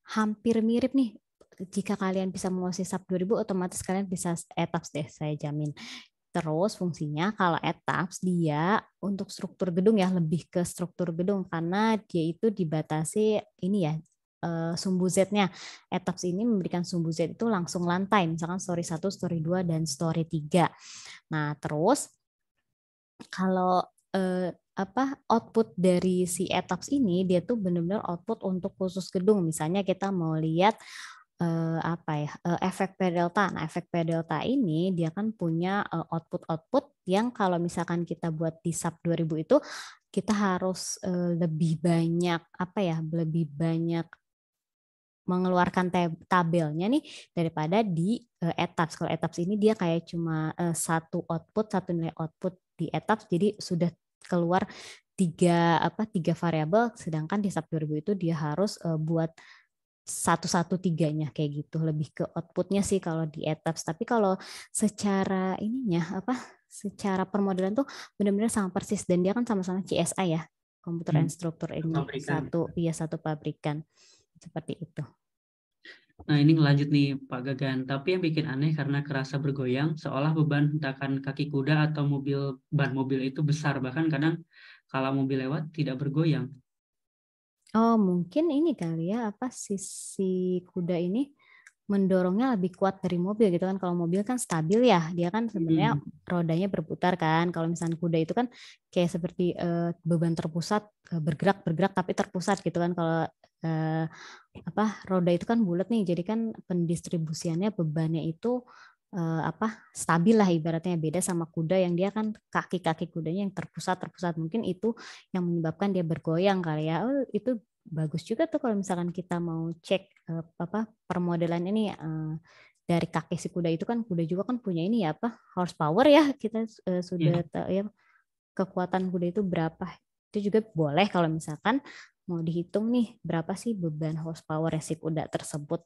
hampir mirip nih. Jika kalian bisa menguasai SAP 2000, otomatis kalian bisa ETAPS deh, saya jamin. Terus fungsinya kalau ETAPS dia untuk struktur gedung ya, lebih ke struktur gedung karena dia itu dibatasi ini ya, sumbu Z-nya. ETAPS ini memberikan sumbu Z itu langsung lantai, misalkan story 1, story 2, dan story 3. Nah, terus kalau output dari si ETAPS ini dia tuh benar-benar output untuk khusus gedung. Misalnya kita mau lihat efek P delta. Nah, efek P delta ini dia kan punya output yang kalau misalkan kita buat di SAP 2000 itu kita harus lebih banyak lebih banyak mengeluarkan tabelnya nih daripada di ETAPS. Kalau ETAPS ini dia kayak cuma satu nilai output di ETAPS, jadi sudah keluar tiga variabel, sedangkan di SAP 2000 itu dia harus buat 1-1-3-nya kayak gitu, lebih ke outputnya sih kalau di ETAPS. Tapi kalau secara secara permodelan tuh benar-benar sama persis dan dia kan sama-sama CSI ya, Computer and Structure Engineering, satu pabrikan. Seperti itu. Nah ini ngelanjut nih Pak Gagan, tapi yang bikin aneh karena kerasa bergoyang, seolah beban hentakan kaki kuda atau ban mobil itu besar, bahkan kadang kalau mobil lewat tidak bergoyang. Oh mungkin ini kali ya, sisi kuda ini mendorongnya lebih kuat dari mobil gitu kan. Kalau mobil kan stabil ya, dia kan sebenarnya rodanya berputar kan. Kalau misalnya kuda itu kan kayak seperti beban terpusat, bergerak tapi terpusat gitu kan. Kalau roda itu kan bulat nih, jadi kan pendistribusiannya bebannya itu stabil lah ibaratnya, beda sama kuda yang dia kan kaki kudanya yang terpusat. Mungkin itu yang menyebabkan dia bergoyang kali ya. Oh, itu bagus juga tuh kalau misalkan kita mau cek permodelan ini dari kaki si kuda itu kan, kuda juga kan punya ini ya horsepower ya, kita sudah tahu ya kekuatan kuda itu berapa. Itu juga boleh kalau misalkan mau dihitung nih berapa sih beban horsepower si kuda tersebut.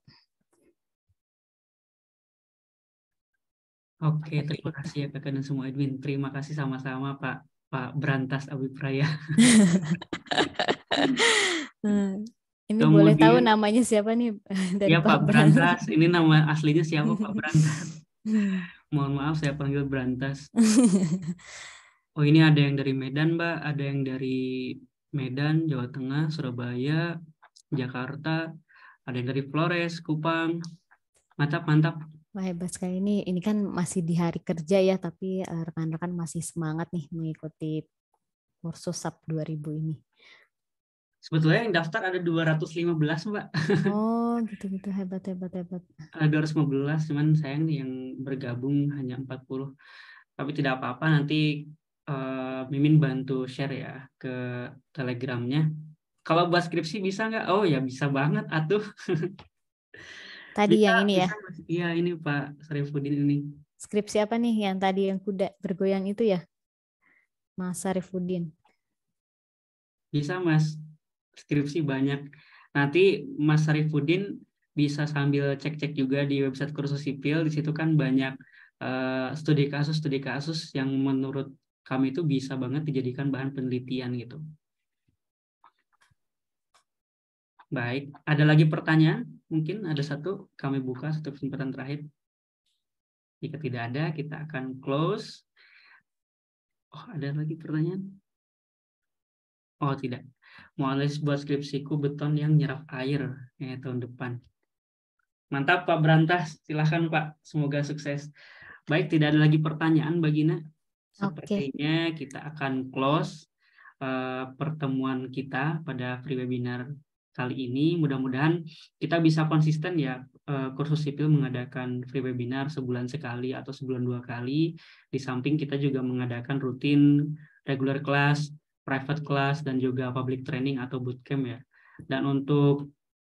Oke, terima kasih ya Kakak dan semua Edwin. Terima kasih sama-sama Pak Brantas Abipraya. Ini boleh tahu namanya siapa nih dari ya, Pak Brantas. Ini nama aslinya siapa Pak Brantas? Mohon maaf saya panggil Brantas. Oh ini ada yang dari Medan Mbak, ada yang dari Medan, Jawa Tengah, Surabaya, Jakarta, ada yang dari Flores, Kupang. Mantap. Wah, hebat sekali ini kan masih di hari kerja ya, tapi rekan-rekan masih semangat nih mengikuti kursus SAP 2000 ini. Sebetulnya yang daftar ada 215 Mbak. Oh gitu, hebat. Ada 215, cuman sayang nih yang bergabung hanya 40. Tapi tidak apa-apa, nanti Mimin bantu share ya ke Telegramnya. Kalau buat skripsi bisa nggak? Oh ya bisa banget atuh. Tadi Bisa, yang ini ya, bisa, Mas. Iya ini Pak Sarifuddin ini. skripsi apa nih yang tadi yang kuda bergoyang itu ya, Mas Sarifuddin? Bisa Mas, skripsi banyak. Nanti Mas Sarifuddin bisa sambil cek-cek juga di website Kursus Sipil. Di situ kan banyak studi kasus yang menurut kami itu bisa banget dijadikan bahan penelitian gitu. Baik, ada lagi pertanyaan? Mungkin ada satu, kami buka satu kesempatan terakhir. Jika tidak ada, kita akan close. Oh, ada lagi pertanyaan? Oh, tidak. Mau analisis buat skripsiku beton yang nyerap air tahun depan. Mantap Pak Brantas, silahkan Pak. Semoga sukses. Baik, tidak ada lagi pertanyaan Mbak Gina. Sepertinya kita akan close pertemuan kita pada free webinar kali ini. Mudah-mudahan kita bisa konsisten ya, Kursus Sipil mengadakan free webinar sebulan sekali atau sebulan 2 kali. Di samping kita juga mengadakan rutin regular class, private class, dan juga public training atau bootcamp ya. Dan untuk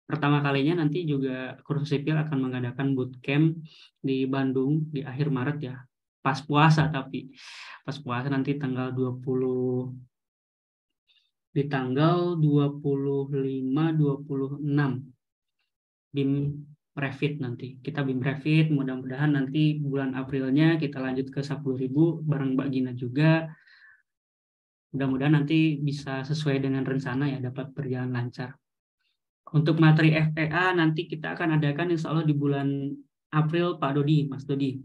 pertama kalinya nanti juga Kursus Sipil akan mengadakan bootcamp di Bandung di akhir Maret ya. Pas puasa tapi. Pas puasa nanti tanggal 20, di tanggal 25-26 BIM Revit nanti. Kita BIM Revit, mudah-mudahan nanti bulan Aprilnya kita lanjut ke 10.000 bareng Mbak Gina juga. Mudah-mudahan nanti bisa sesuai dengan rencana ya, dapat berjalan lancar. Untuk materi FEA nanti kita akan adakan insya Allah di bulan April Pak Dodi, Mas Dodi.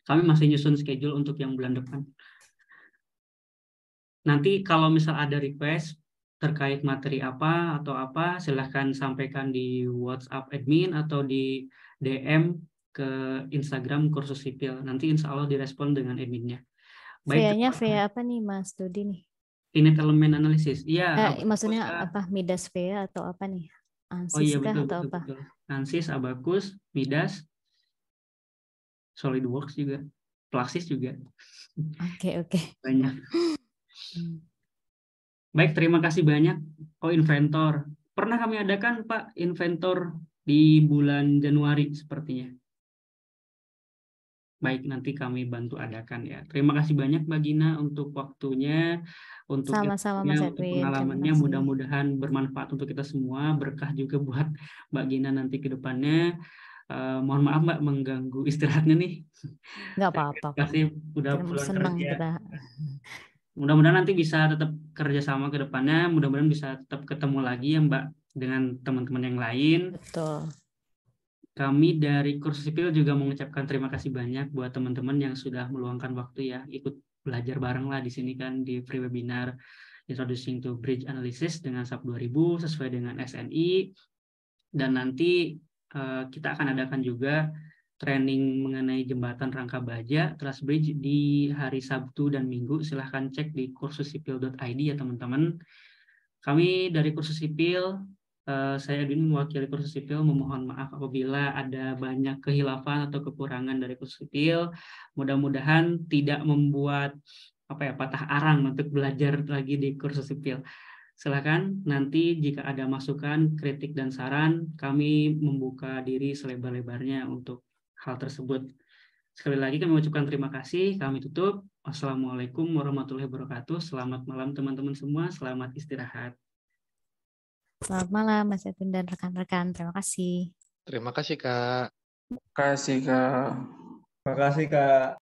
Kami masih nyusun schedule untuk yang bulan depan. Nanti kalau misal ada request terkait materi apa atau apa, silahkan sampaikan di WhatsApp admin atau di DM ke Instagram Kursus Sipil. Nanti insya Allah direspon dengan adminnya. VA-nya VA apa nih Mas Dodi nih? Finite Element Analysis. Iya. Maksudnya apa? Midas VA atau apa nih? ANSYS Oh iya kah betul, atau betul, apa? betul. ANSYS, Abacus, Midas, SolidWorks juga, Plaxis juga. Oke. Banyak. Baik, terima kasih banyak. Oh, inventor. Pernah kami adakan, Pak, inventor di bulan Januari sepertinya. Baik, nanti kami bantu adakan ya. Terima kasih banyak Mbak Gina untuk waktunya, untuk Sama-sama Mas ilmunya, untuk Edwin. pengalamannya. Mudah-mudahan bermanfaat untuk kita semua, berkah juga buat Mbak Gina nanti ke depannya. Mohon maaf Mbak mengganggu istirahatnya nih. Nggak apa-apa. Kasih udah pulang Senang kerja. kita. Mudah-mudahan nanti bisa tetap kerjasama ke depannya. Mudah-mudahan bisa tetap ketemu lagi ya Mbak dengan teman-teman yang lain. Betul. Kami dari Kursus Sipil juga mengucapkan terima kasih banyak buat teman-teman yang sudah meluangkan waktu ya, ikut belajar bareng lah di sini kan di free webinar Introducing to Bridge Analysis dengan SAP 2000 sesuai dengan SNI. Dan nanti kita akan adakan juga training mengenai jembatan rangka baja Trust Bridge di hari Sabtu dan Minggu. Silahkan cek di kursussipil.id ya teman-teman. Kami dari Kursus Sipil, saya Edwin mewakili Kursus Sipil, memohon maaf apabila ada banyak kehilafan atau kekurangan dari Kursus Sipil. Mudah-mudahan tidak membuat patah arang untuk belajar lagi di Kursus Sipil. Silakan nanti jika ada masukan, kritik dan saran, kami membuka diri selebar-lebarnya untuk hal tersebut. Sekali lagi kami mengucapkan terima kasih. Kami tutup. Wassalamualaikum warahmatullahi wabarakatuh. Selamat malam teman-teman semua. Selamat istirahat. Selamat malam Mas Edwin dan rekan-rekan. Terima kasih. Terima kasih, Kak. Terima kasih, Kak. Terima kasih, Kak.